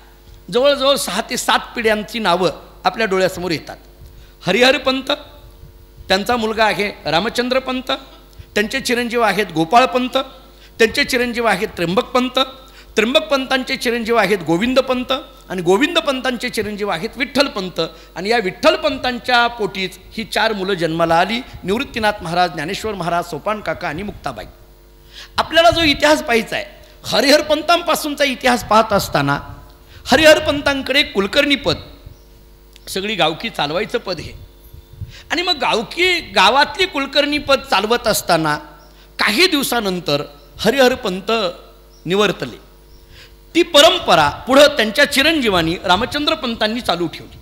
जवळजवळ 6 ते 7 पिढ्यांची नावं आपल्या डोळ्यासमोर येतात. हरिहरपंत, त्यांचा मुलगा आहे रामचंद्रपंत, त्यांचे चिरंजीव आहेत गोपाळपंत, त्यांचे चिरंजीव आहेत त्र्यंबकपंत, त्र्यंबकपंतांचे चिरंजीव आहेत गोविंदपंत आणि गोविंदपंतांचे चिरंजीव आहेत विठ्ठलपंत. आणि या विठ्ठलपंतांच्या पोटीच ही 4 मुलं जन्माला आली, निवृत्तीनाथ महाराज, ज्ञानेश्वर महाराज, सोपान काका आणि मुक्ताबाई. आपल्याला जो इतिहास पाहायचा आहे, हरिहरपंतांपासूनचा इतिहास पाहत असताना हरिहरपंतांकडे कुलकर्णी पद, सगळी गावकी चालवायचं पद हे. आणि मग गावातली कुलकर्णी पद चालवत असताना काही दिवसानंतर हरिहरपंत निवर्तले. ती परंपरा पुढं त्यांच्या चिरंजीवांनी रामचंद्रपंतांनी चालू ठेवली.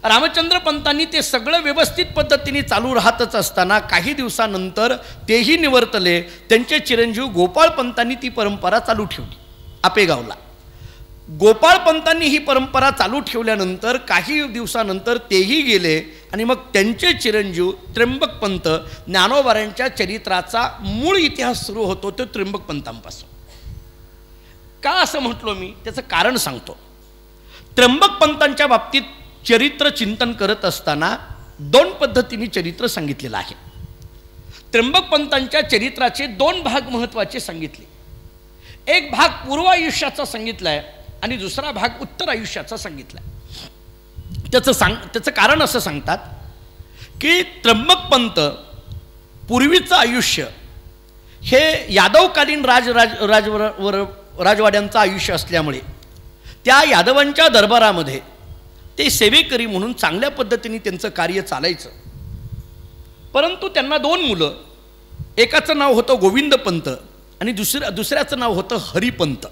रामचंद्रपंतांनी ते सगळं व्यवस्थित पद्धतीने चालू राहतच असताना काही दिवसानंतर तेही निवर्तले. त्यांचे चिरंजीव गोपाळपंतांनी ती परंपरा चालू ठेवली आपेगावला. गोपाळपंतांनी ही परंपरा चालू ठेवल्यानंतर काही दिवसानंतर तेही गेले आणि मग त्यांचे चिरंजीव त्र्यंबकपंत, ज्ञानोबारायांच्या चरित्राचा मूळ इतिहास सुरू होतो तो त्र्यंबकपंतांपासून. का असं म्हटलो मी, त्याचं कारण सांगतो. त्र्यंबकपंतांच्या बाबतीत चरित्र चिंतन करत असताना 2 पद्धतीने चरित्र सांगितलेलं आहे. त्र्यंबकपंतांच्या चरित्राचे 2 भाग महत्त्वाचे सांगितले. एक भाग पूर्वायुष्याचा सांगितला आहे आणि दुसरा भाग उत्तर आयुष्याचा सांगितला. त्याचं कारण असं सांगतात की त्र्यंबकपंत पूर्वीचं आयुष्य हे यादवकालीन राजवाड्यांचं आयुष्य असल्यामुळे त्या यादवांच्या दरबारामध्ये ते सेवेकरी म्हणून चांगल्या पद्धतीने त्यांचं कार्य चालायचं. परंतु त्यांना 2 मुलं, एकाचं नाव होतं गोविंदपंत आणि दुसऱ्याचं नाव होतं हरिपंत.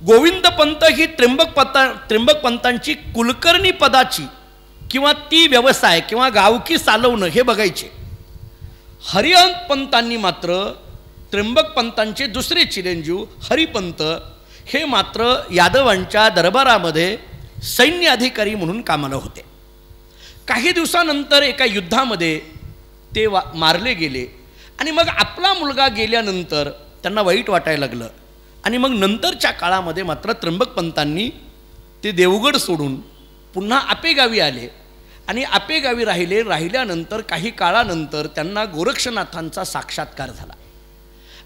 गोविंदपंत ही त्र्यंबकपंतांची कुलकर्णी पदाची किंवा ती व्यवसाय किंवा गावकी चालवणं हे बघायचे. हरिपंतांनी मात्र त्र्यंबकपंतांचे दुसरे चिरंजीव हरिपंत हे मात्र यादवांच्या दरबारामध्ये सैन्य अधिकारी म्हणून कामाला होते. काही दिवसानंतर एका युद्धामध्ये ते मारले गेले आणि मग आपला मुलगा गेल्यानंतर त्यांना वाईट वाटायला लागलं आणि मग नंतरच्या काळामध्ये मात्र त्र्यंबकपंतांनी ते देवगड सोडून पुन्हा आपेगावी आले आणि आपेगावी राहिल्यानंतर काही काळानंतर त्यांना गोरक्षनाथांचा साक्षात्कार झाला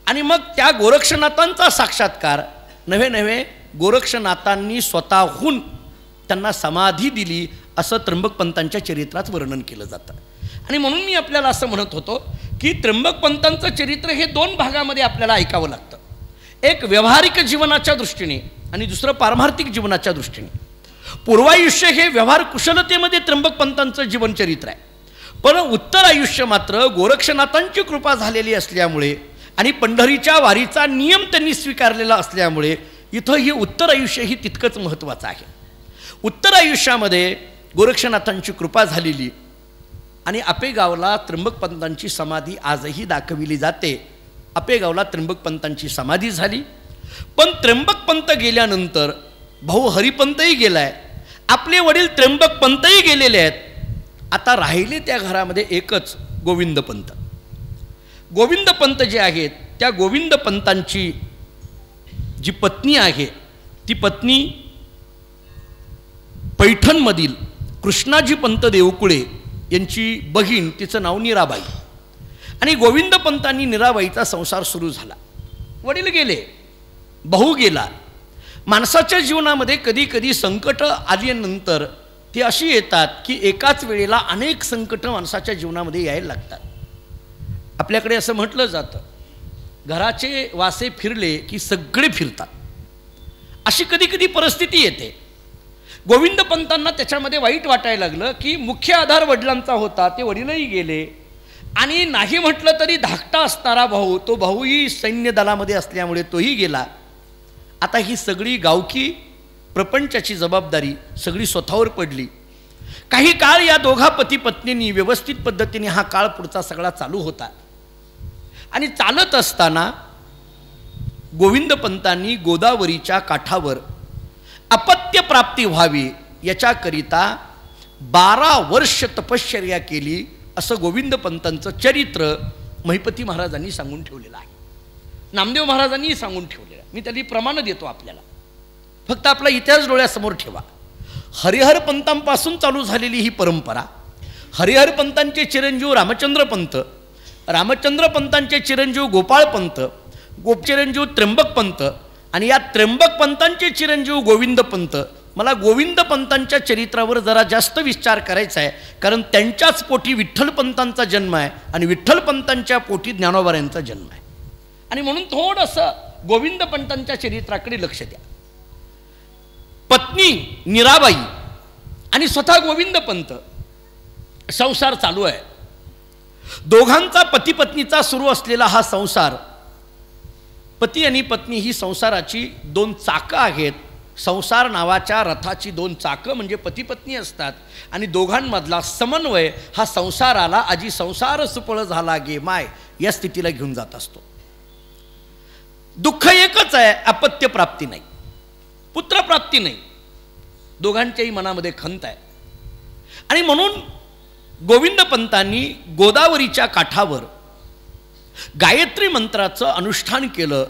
आणि मग त्या गोरक्षनाथांचा साक्षात्कार नव्हे गोरक्षनाथांनी स्वतःहून त्यांना समाधी दिली असं त्र्यंबकपंतांच्या चरित्रात वर्णन केलं जातं. आणि म्हणून मी आपल्याला असं म्हणत होतो की त्र्यंबकपंतांचं चरित्र हे 2 भागामध्ये आपल्याला ऐकावं लागतं. एक व्यावहारिक जीवनाच्या दृष्टीने आणि दुसरं पारमार्थिक जीवनाच्या दृष्टीने. पूर्वायुष्य हे व्यवहार कुशलतेमध्ये त्र्यंबकपंतांचं जीवनचरित्र आहे, पण उत्तर आयुष्य मात्र गोरक्षनाथांची कृपा झालेली असल्यामुळे आणि पंढरीच्या वारीचा नियम त्यांनी स्वीकारलेला असल्यामुळे इथं ही उत्तर आयुष्य ही तितकंच महत्त्वाचं आहे. उत्तर आयुष्यामध्ये गोरक्षनाथांची कृपा झालेली आणि आपेगावला त्र्यंबकपंतांची समाधी आजही दाखविली जाते. आपेगावला त्र्यंबकपंतांची समाधी झाली, पण त्र्यंबकपंत गेल्यानंतर भाऊ हरिपंतही गेलाय, आपले वडील त्र्यंबकपंतही गेलेले आहेत. आता राहिले त्या घरामध्ये एकच गोविंदपंत. गोविंदपंत जे आहेत त्या गोविंदपंतांची जी पत्नी आहे ती पत्नी पैठणमधील कृष्णाजी पंत देवकुळे यांची बहीण, तिचं नाव नीराबाई. आणि गोविंदपंतांनी नीराबाईचा संसार सुरू झाला. वडील गेले, भाऊ गेला. माणसाच्या जीवनामध्ये कधी कधी संकट आल्यानंतर ती अशी येतात की एकाच वेळेला अनेक संकट माणसाच्या जीवनामध्ये यायला लागतात. आपल्याकडे असं म्हटलं जातं, घराचे वासे फिरले की सगळे फिरतात. अशी कधी कधी परिस्थिती येते. गोविंदपंतांना त्याच्यामध्ये वाईट वाटायला लागलं की मुख्य आधार वडिलांचा होता, ते वडीलही गेले आणि नाही म्हटलं तरी धाकटा असणारा भाऊ, तो भाऊही सैन्य दलामध्ये असल्यामुळे तोही गेला. आता ही सगळी गावकी प्रपंचाची जबाबदारी सगळी स्वतःवर पडली. काही काळ या दोघा पती पत्नींनी व्यवस्थित पद्धतीने हा काळ पुढचा सगळा चालू होता आणि चालत असताना गोविंदपंतांनी गोदावरीच्या काठावर अपत्य प्राप्ती व्हावी याच्याकरिता 12 वर्ष तपश्चर्या केली असं गोविंदपंतांचं चरित्र महिपती महाराजांनी सांगून ठेवलेलं आहे. नामदेव महाराजांनी सांगून ठेवलेलं आहे. मी त्याला प्रमाण देतो आपल्याला, फक्त आपला इतिहास डोळ्यासमोर ठेवा. हरिहरपंतांपासून चालू झालेली ही परंपरा, हरिहरपंतांचे चिरंजीव रामचंद्रपंत, रामचंद्रपंतांचे चिरंजीव गोपाळपंत, चिरंजीव त्र्यंबकपंत आणि या त्र्यंबकपंतांचे चिरंजीव गोविंदपंत. मला गोविंदपंतांच्या चरित्रावर जरा जास्त विचार करायचा आहे, कारण त्यांच्याच पोटी विठ्ठलपंतांचा जन्म आहे आणि विठ्ठलपंतांच्या पोटी ज्ञानोबारायांचा जन्म आहे. आणि म्हणून थोडंसं गोविंदपंतांच्या चरित्राकडे लक्ष द्या. पत्नी नीराबाई आणि स्वतः गोविंदपंत संसार चालू आहे. दोघांचा पती पत्नीचा सुरू असलेला हा संसार, पती आणि पत्नी ही संसाराची 2 चाकं आहेत. संसार नावाच्या रथाची 2 चाकं म्हणजे पती पत्नी असतात आणि दोघांमधला समन्वय हा संसाराला आजी संसार सुपळ झाला गे माय या स्थितीला घेऊन जात असतो. दुःख एकच आहे, अपत्य प्राप्ती नाही, पुत्रप्राप्ती नाही. दोघांच्याही मनामध्ये खंत आहे आणि म्हणून गोविंदपंतांनी गोदावरीच्या काठावर गायत्री मंत्राचं अनुष्ठान केलं,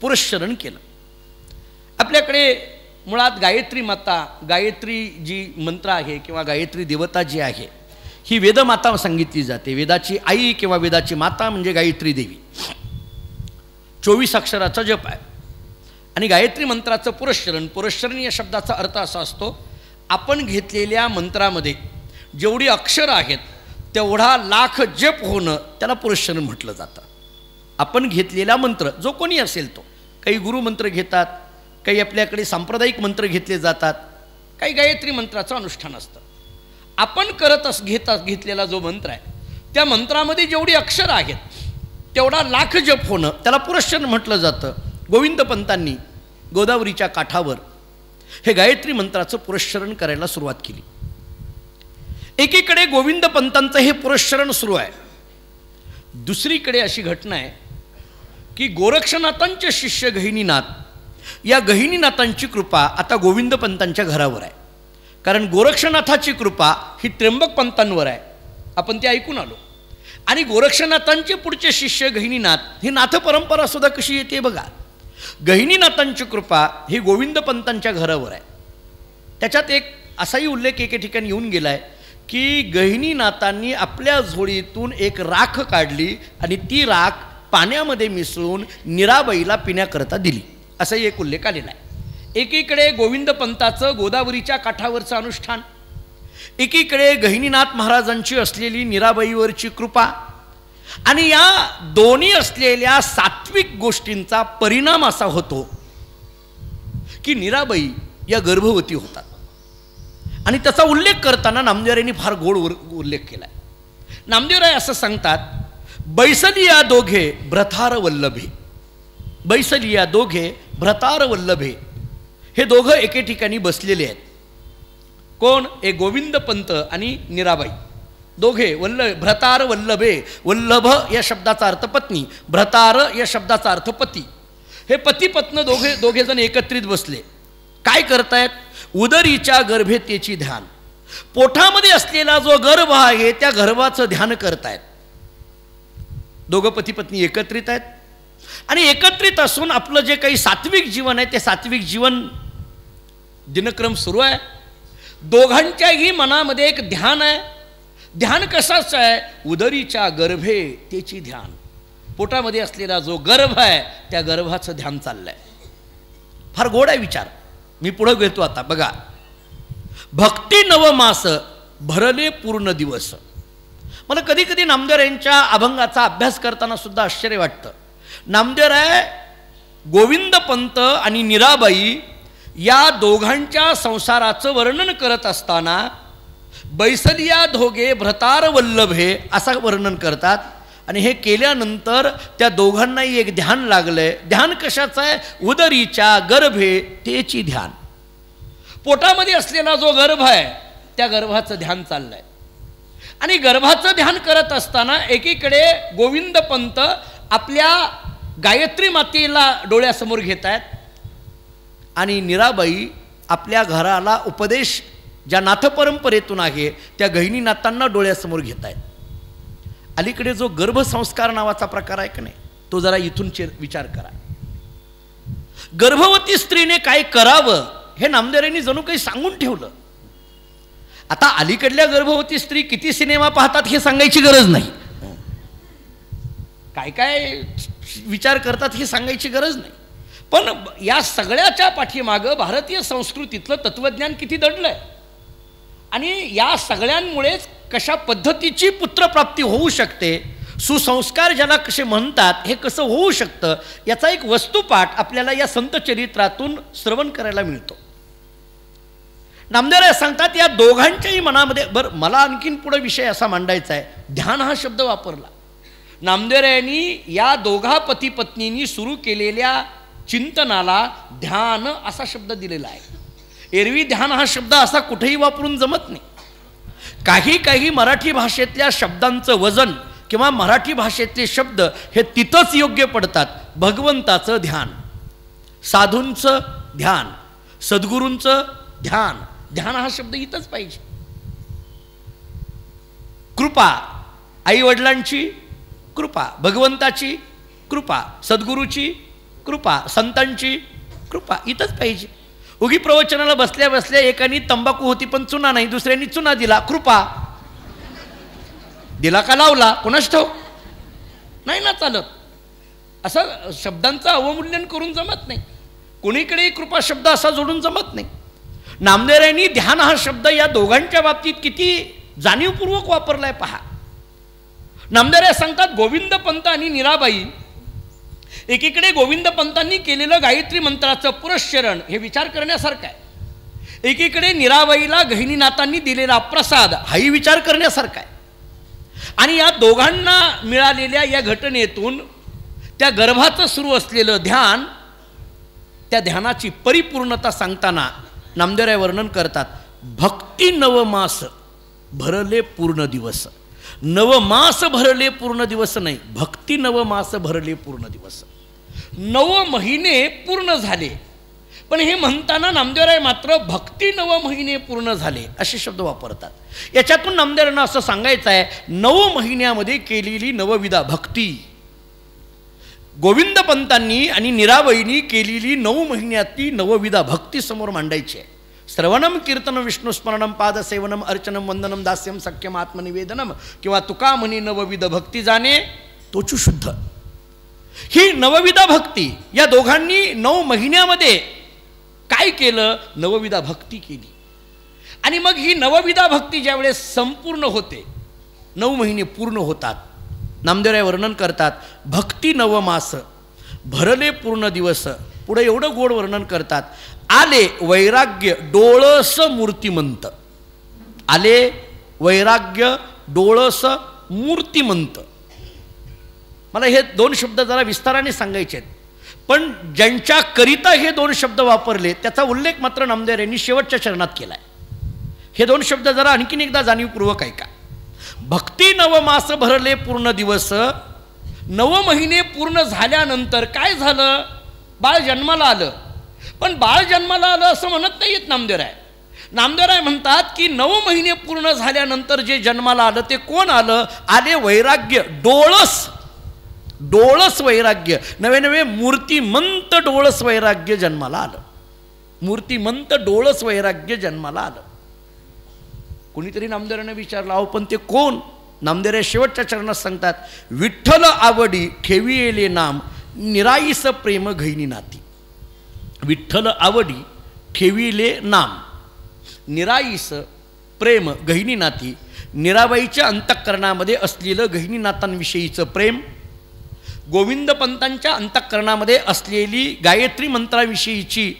पुरस्चरण केलं. आपल्याकडे मुळात गायत्री माता, गायत्री जी मंत्र आहे किंवा गायत्री देवता जी आहे ही वेदमाता सांगितली जाते. वेदाची आई किंवा वेदाची माता म्हणजे गायत्री देवी. 24 अक्षराचा जप आहे आणि गायत्री मंत्राचं पुरस्चरण या शब्दाचा अर्थ असा असतो, आपण घेतलेल्या मंत्रामध्ये जेवढी अक्षरं आहेत तेवढा लाख जप होणं त्याला पुरस्चरण म्हटलं जातं. आपण घेतलेला मंत्र जो कोणी असेल तो, काही गुरुमंत्र घेतात, काही आपल्याकडे सांप्रदायिक मंत्र घेतले जातात, काही गायत्री मंत्राचं अनुष्ठान असतं. आपण घेतलेला जो मंत्र आहे त्या मंत्रामध्ये जेवढी अक्षरं आहेत तेवढा लाख जप होणं त्याला पुरस्चरण म्हटलं जातं. गोविंद पंतांनी गोदावरीच्या काठावर हे गायत्री मंत्राचं पुरस्चरण करायला सुरुवात केली. एकीकडे गोविंद पंतांचं हे पुरस्चरण सुरू आहे, दुसरीकडे अशी घटना आहे की गोरक्षनाथांचे शिष्य गहिनीनाथ, या गहिनीनाथांची कृपा आता गोविंद पंतांच्या घरावर आहे. कारण गोरक्षनाथाची कृपा ही त्र्यंबक पंतांवर आहे, आपण ते ऐकून आलो. आणि गोरक्षनाथांचे पुढचे शिष्य गहिनीनाथ, ही नाथ परंपरा सुद्धा कशी येते बघा. गहिनीनाथांची कृपा ही गोविंद पंतांच्या घरावर आहे. त्याच्यात एक असाही उल्लेख एके ठिकाणी येऊन गेला आहे की गहिनीनाथांनी आपल्या झोळीतून एक राख काढली आणि ती राख पाण्यामध्ये मिसळून मीराबाईला पिण्याकरता दिली, असाही एक उल्लेख आलेला आहे. एकीकडे गोविंद पंताचं गोदावरीच्या काठावरचं अनुष्ठान, एकीकडे गहिनीनाथ महाराजांची असलेली मीराबाईवरची कृपा, आणि या दोन्ही असलेल्या सात्विक गोष्टींचा परिणाम असा होतो की मीराबाई या गर्भवती होतात. आणि त्याचा उल्लेख करताना नामदेवरायांनी फार गोड उल्लेख केला आहे. नामदेवराय असं सांगतात, बैसलिया दोघे भ्रतार वल्लभे. बैसलिया दोघे भ्रतार वल्लभे, हे दोघं एके ठिकाणी बसलेले आहेत. कोण? एक गोविंद पंत आणि मीराबाई, दोघे भ्रतार वल्लभे. वल्लभ या शब्दाचा अर्थ पत्नी, भ्रतार या शब्दाचा अर्थ पती. हे पती पत्न दोघे जण एकत्रित बसले. काय करतायत? उदरीच्या गर्भेतेची ध्यान. पोटामध्ये असलेला जो गर्भ आहे त्या गर्भाचं ध्यान करतायत. दोघं पती पत्नी एकत्रित आहेत आणि एकत्रित असून आपलं जे काही सात्विक जीवन आहे ते सात्विक जीवन दिनक्रम सुरू आहे. दोघांच्याही मनामध्ये एक ध्यान आहे. ध्यान कशाचं आहे? उदरीच्या गर्भे त्याची ध्यान. पोटामध्ये असलेला जो गर्भ आहे त्या गर्भाचं ध्यान चाललंय. फार गोड आहे विचार. मी पुढे घेतो आता बघा. भक्ती नवमास भरले पूर्ण दिवस. मला कधी कधी नामदेवरायांच्या अभंगाचा अभ्यास करताना सुद्धा आश्चर्य वाटतं. नामदेवराय गोविंद पंत आणि मीराबाई या दोघांच्या संसाराचं वर्णन करत असताना बैसलिया दोघे भ्रतार वल्लभे असं वर्णन करतात. आणि हे केल्यानंतर त्या दोघांनाही एक ध्यान लागलंय. ध्यान कशाचं आहे? उदरीच्या गर्भे तेची ध्यान. पोटामध्ये असलेला जो गर्भ आहे त्या गर्भाचं ध्यान चाललंय. आणि गर्भाचं ध्यान करत असताना एकीकडे गोविंद पंत आपल्या गायत्री मातेला डोळ्यासमोर घेत आहेत आणि मीराबाई आपल्या घराला उपदेश ज्या नाथ परंपरेतून आहे त्या गहिनीनाथांना डोळ्यासमोर घेत आहेत. अलीकडे जो गर्भसंस्कार नावाचा प्रकार आहे का नाही, तो जरा इथून विचार करा. गर्भवती स्त्रीने काय करावं हे नामदेवरायांनी जणू काही सांगून ठेवलं. आता अलीकडल्या गर्भवती स्त्री किती सिनेमा पाहतात हे सांगायची गरज नाही, काय काय विचार करतात हे सांगायची गरज नाही. पण या सगळ्याच्या पाठीमागं भारतीय संस्कृतीतलं तत्वज्ञान किती दडलंय. आणि या सगळ्यांमुळेच कशा पद्धतीची पुत्रप्राप्ती होऊ शकते, सुसंस्कार ज्याला कसे म्हणतात हे कसं होऊ शकतं, याचा एक वस्तुपाठ आपल्याला या संत चरित्रातून श्रवण करायला मिळतो. नामदेवराय सांगतात या दोघांच्याही मनामध्ये, बरं मला आणखीन पुढे विषय असा मांडायचा आहे, ध्यान हा शब्द वापरला. नामदेवरायांनी या दोघा पती पत्नींनी सुरू केलेल्या चिंतनाला ध्यान असा शब्द दिलेला आहे. एरवी ध्यान हा शब्द असा कुठेही वापरून जमत नाही. काही मराठी भाषेतल्या शब्दांचं वजन किंवा मराठी भाषेतले शब्द हे तिथंच योग्य पडतात. भगवंताचं ध्यान, साधूंचं ध्यान, सद्गुरूंचं ध्यान, ध्यान हा शब्द इथंच पाहिजे. कृपा, आई वडिलांची कृपा, भगवंताची कृपा, सद्गुरूची कृपा, संतांची कृपा इथंच पाहिजे. उगी प्रवचनाला बसल्या बसल्या एकानी तंबाखू होती पण चुना नाही, दुसऱ्यांनी चुना दिला, कृपा दिला का लावला कोणाच ठाऊक, नाही ना चालत. असं शब्दांचं अवमूल्यन करून जमत नाही. कोणीकडे कृपा शब्द असा जोडून जमत नाही. नामदेवरायांनी ध्यान हा शब्द या दोघांच्या बाबतीत किती जाणीवपूर्वक वापरलाय पहा. नामदेवराय सांगतात, गोविंद पंत आणि मीराबाई, एकीकडे गोविंद पंतांनी केलेलं गायत्री मंत्राचं पुरश्चरण हे विचार करण्यासारखं आहे, एकीकडे मीराबाईला गहिनीनाथांनी दिलेला प्रसाद हाही विचार करण्यासारखा आहे. आणि या दोघांना मिळालेल्या या घटनेतून त्या गर्भाचं सुरू असलेलं ध्यान, त्या ध्यानाची परिपूर्णता सांगताना नामदेवराय वर्णन करतात, भक्ती नवमास भरले पूर्ण दिवस. नवमास भरले पूर्ण दिवस नाही, भक्ती नवमास भरले पूर्ण दिवस. 9 महिने पूर्ण झाले, पण हे म्हणताना नामदेवराय मात्र भक्ती 9 महिने पूर्ण झाले असे शब्द वापरतात. याच्यातून नामदेवरायांना असं सांगायचं आहे, 9 महिन्यामध्ये केलेली नवविधा भक्ती, गोविंद पंतांनी आणि मीराबाईंनी केलेली 9 महिन्यातली नवविधा भक्ती समोर मांडायची आहे. श्रवणम कीर्तनम विष्णुस्मरणम पादसेवनम अर्चनम वंदनम दास्यम सख्यम आत्मनिवेदनम, किंवा तुका म्हणी नवविध भक्ती जाणे तोचू शुद्ध. ही नवविधा भक्ती या दोघांनी 9 महिन्यामध्ये काय केलं? नवविधा भक्ती केली. आणि मग ही नवविधा भक्ती ज्यावेळेस संपूर्ण होते, 9 महिने पूर्ण होतात, नामदेवराय वर्णन करतात, भक्ती नवमास भरले पूर्ण दिवस. पुढे एवढं गोड वर्णन करतात, आले वैराग्य डोळस मूर्तिमंत. आले वैराग्य डोळस मूर्तिमंत. मला हे 2 शब्द जरा विस्ताराने सांगायचे आहेत, पण ज्यांच्याकरिता हे 2 शब्द वापरले त्याचा उल्लेख मात्र नामदेवरायांनी शेवटच्या चरणात केला आहे. हे 2 शब्द जरा आणखीन एकदा जाणीवपूर्वक ऐका. भक्ती नवमास भरले पूर्ण दिवस. 9 महिने पूर्ण झाल्यानंतर काय झालं? बाळ जन्माला आलं. पण बाळ जन्माला आलं असं म्हणत नाहीत नामदेवराय. नामदेवराय म्हणतात की 9 महिने पूर्ण झाल्यानंतर जे जन्माला आलं ते कोण आलं? आले वैराग्य डोळस. डोळस वैराग्य, नवे नवे मूर्तिमंत डोळस वैराग्य जन्माला आलं. मूर्तिमंत डोळस वैराग्य जन्माला आलं. कोणीतरी नामदेवरायांना विचारलं, अहो पण ते कोण? नामदेवराय शेवटच्या चरणात सांगतात, विठ्ठल आवडी ठेविले नाम निराईस प्रेम घैनी नाती. विठ्ठल आवडी ठेविले नाम निराईस प्रेम गहिनी नाती. मीराबाईच्या अंतःकरणामध्ये असलेलं गहिनीनाथांविषयीचं प्रेम, गोविंद पंतांच्या अंतःकरणामध्ये असलेली गायत्री मंत्राविषयीची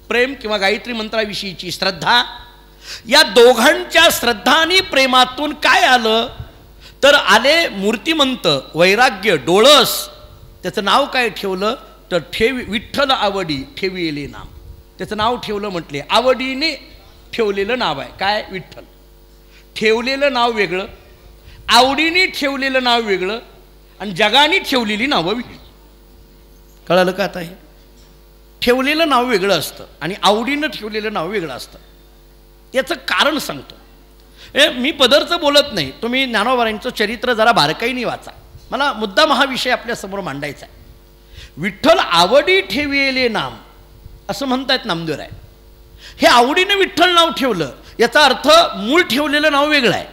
प्रेम किंवा गायत्री मंत्राविषयीची श्रद्धा, या दोघांच्या श्रद्धा आणि प्रेमातून काय आलं तर आले मूर्तिमंत वैराग्य डोळस. त्याचं नाव काय ठेवलं तर विठ्ठल आवडी ठेविले नाम. त्याचं नाव ठेवलं म्हटले, आवडीने ठेवलेलं नाव आहे काय? विठ्ठल. ठेवलेलं नाव वेगळं, आवडीने ठेवलेलं नाव वेगळं, आणि जगाने ठेवलेली नावं वेगळी. कळालं का आता? हे ठेवलेलं नाव वेगळं असतं आणि आवडीनं ठेवलेलं नाव वेगळं असतं. याचं कारण सांगतो. मी पदरचं बोलत नाही, तुम्ही ज्ञानोबारांचं चरित्र जरा बारकाईने वाचा. मला मुद्दाम हा विषय आपल्यासमोर मांडायचा आहे. विठ्ठल आवडी ठेविले नाम असं म्हणतायत नामदेवराय. हे आवडीनं विठ्ठल नाव ठेवलं याचा अर्थ मूळ ठेवलेलं नाव वेगळं आहे.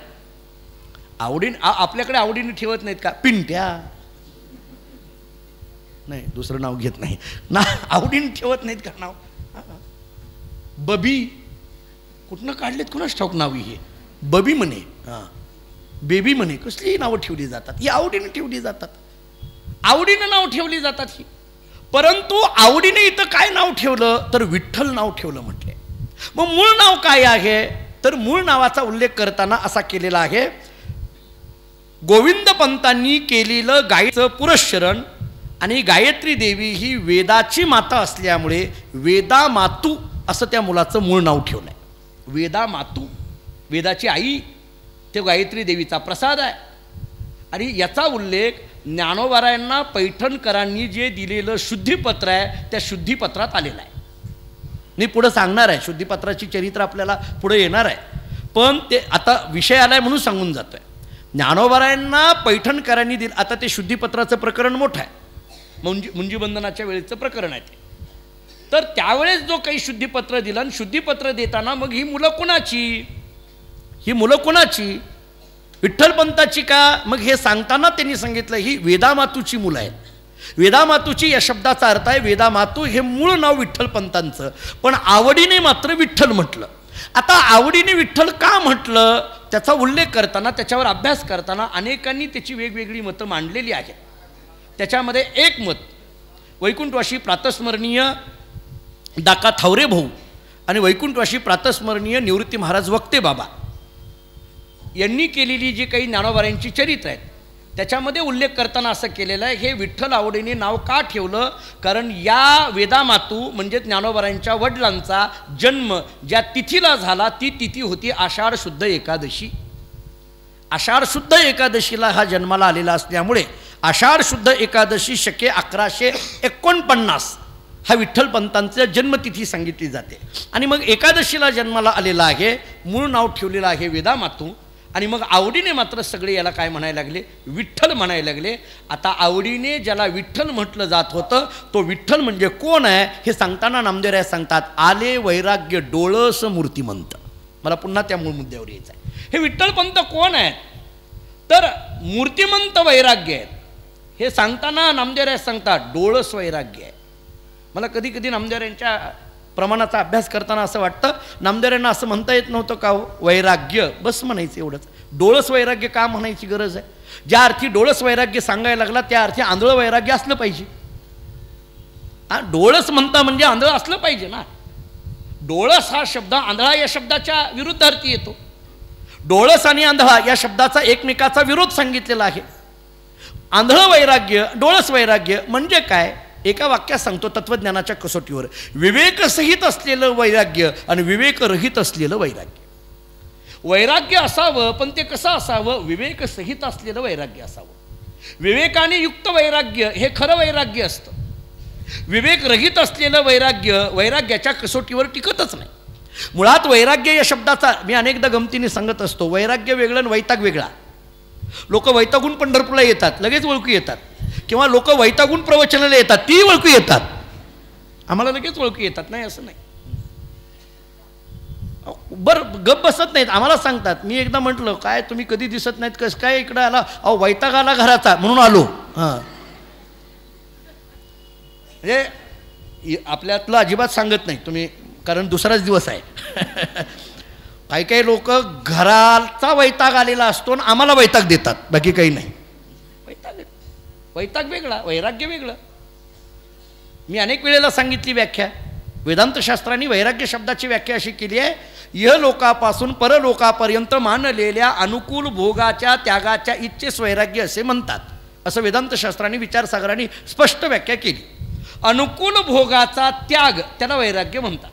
आवडीन आपल्याकडे आवडीने ठेवत नाहीत का? पिंट्या नाही, दुसरं नाव घेत नाही ना, आवडीने ठेवत नाहीत का नाव? बबी कुठनं काढलेत कुणाच ठाऊक नाव हे. बबी म्हणे, हां बेबी म्हणे, कसलीही नावं ठेवली जातात. ही आवडीने ठेवली जातात, आवडीनं नाव ठेवली जातात ही. परंतु आवडीने इथं काय नाव ठेवलं तर विठ्ठल नाव ठेवलं म्हटले. मग मूळ नाव काय आहे तर मूळ नावाचा उल्लेख करताना असा केलेला आहे, गोविंद पंतांनी केलेलं गायचं पुरश्चरण. आणि गायत्री देवी ही वेदाची माता असल्यामुळे वेदा मातू असं त्या मुलाचं मूळ नाव ठेवलं आहे. वेदा मातू, वेदाची आई, ते गायत्री देवीचा प्रसाद आहे. आणि याचा उल्लेख ज्ञानोबारायांना पैठणकरांनी जे दिलेलं शुद्धीपत्र आहे त्या शुद्धीपत्रात आलेला आहे. मी पुढं सांगणार आहे, शुद्धीपत्राची चरित्र आपल्याला पुढे येणार आहे, पण ते आता विषय आलाय म्हणून सांगून जातोय. ज्ञानोबारायांना पैठणकरांनी दिलं. आता ते शुद्धीपत्राचं प्रकरण मोठं आहे, मुंजीबंधनाच्या वेळेचं प्रकरण आहे ते. तर त्यावेळेस जो काही शुद्धीपत्र दिलं आणि शुद्धीपत्र देताना मग ही मुलं कोणाची? ही मुलं कोणाची? विठ्ठलपंताची का? मग हे सांगताना त्यांनी सांगितलं ही वेदामातूची मुलं आहेत. वेदामातूची या शब्दाचा अर्थ आहे, वेदामातू हे मूळ नाव विठ्ठलपंतांचं, पण आवडीने मात्र विठ्ठल म्हटलं. आता आवडीने विठ्ठल का म्हटलं त्याचा उल्लेख करताना, त्याच्यावर अभ्यास करताना अनेकांनी त्याची वेगवेगळी मतं मांडलेली आहेत. त्याच्यामध्ये एक मत वैकुंठवासी प्रातस्मरणीय दाका थावरे भाऊ आणि वैकुंठवासी प्रातस्मरणीय निवृत्ती महाराज वक्ते बाबा यांनी केलेली जी काही ज्ञानोबारायांची चरित्र आहेत त्याच्यामध्ये उल्लेख करताना असं केलेलं आहे, हे विठ्ठल आवडीने नाव का ठेवलं, कारण या वेदामातू म्हणजे ज्ञानोबारायांच्या वडिलांचा जन्म ज्या तिथीला झाला ती तिथी होती आषाढ शुद्ध एकादशी. आषाढ शुद्ध एकादशीला हा जन्माला आलेला असल्यामुळे आषाढ शुद्ध एकादशी शके 1149 हा विठ्ठलपंतांचं जन्मतिथी सांगितली जाते. आणि मग एकादशीला जन्माला आलेला आहे, मूळ नाव ठेवलेलं आहे वेदामातू. आणि मग आवडीने मात्र सगळे याला काय म्हणायला लागले, विठ्ठल म्हणायला लागले. आता आवडीने ज्याला विठ्ठल म्हटलं जात होतं तो विठ्ठल म्हणजे कोण आहे हे सांगताना नामदेवराय सांगतात, आले वैराग्य डोळस मूर्तिमंत. मला पुन्हा त्या मूळ मुद्द्यावर यायचं आहे. हे विठ्ठलपंत कोण आहेत तर मूर्तिमंत वैराग्य आहेत. हे सांगताना नामदेवराय सांगतात डोळस वैराग्य आहे. मला कधी कधी नामदेवरायांच्या प्रमाणाचा अभ्यास करताना असं वाटतं, नामदेवरायांना असं म्हणता येत नव्हतं का हो, वैराग्य बस म्हणायचं एवढंच, डोळस वैराग्य का म्हणायची गरज आहे. ज्या अर्थी डोळस वैराग्य सांगायला लागला त्या अर्थी आंधळं वैराग्य असलं पाहिजे. डोळस म्हणता म्हणजे आंधळं असलं पाहिजे ना. डोळस हा शब्द आंधळा या शब्दाच्या विरुद्धार्थी येतो. डोळस आणि आंधळा या शब्दाचा एकमेकाचा विरोध सांगितलेला आहे. आंधळं वैराग्य डोळस वैराग्य म्हणजे काय, एका वाक्यात सांगतो तत्वज्ञानाच्या कसोटीवर, विवेकसहित असलेलं वैराग्य आणि विवेकरहित असलेलं वैराग्य. वैराग्य असावं पण ते कसं असावं, विवेकसहित असलेलं वैराग्य असावं. विवेकाने युक्त वैराग्य हे खरं वैराग्य असतं. विवेकरहित असलेलं वैराग्य वैराग्याच्या कसोटीवर टिकतच नाही. मुळात वैराग्य या शब्दाचा मी अनेकदा गमतीने सांगत असतो, वैराग्य वेगळं आणि वैताग वेगळा. लोक वैतागून पंढरपूरला येतात लगेच ओळखू येतात, किंवा लोक वैतागून प्रवचनाला येतात ती ओळखू येतात, आम्हाला लगेच ओळखू येतात नाही असं नाही. बरं गप बसत नाहीत, आम्हाला सांगतात. मी एकदा म्हटलं काय तुम्ही कधी दिसत नाहीत, कसं काय इकडं आला, अहो वैताग आला घराचा म्हणून आलो. हां म्हणजे आपल्यातलं अजिबात सांगत नाही तुम्ही, कारण दुसराच दिवस आहे. काही काही लोक घराचा वैताग आलेला असतो आणि आम्हाला वैताग देतात, बाकी काही नाही. वैताग वेगळा वैराग्य वेगळं. मी अनेक वेळेला सांगितली व्याख्या, वेदांतशास्त्रांनी वैराग्य शब्दाची व्याख्या अशी केली आहे, इहलोकापासून परलोकापर्यंत मानलेल्या अनुकूल भोगाच्या त्यागाच्या इच्छेस वैराग्य असे म्हणतात, असं वेदांतशास्त्रांनी विचारसागरांनी स्पष्ट व्याख्या केली. अनुकूल भोगाचा त्याग त्याला वैराग्य म्हणतात.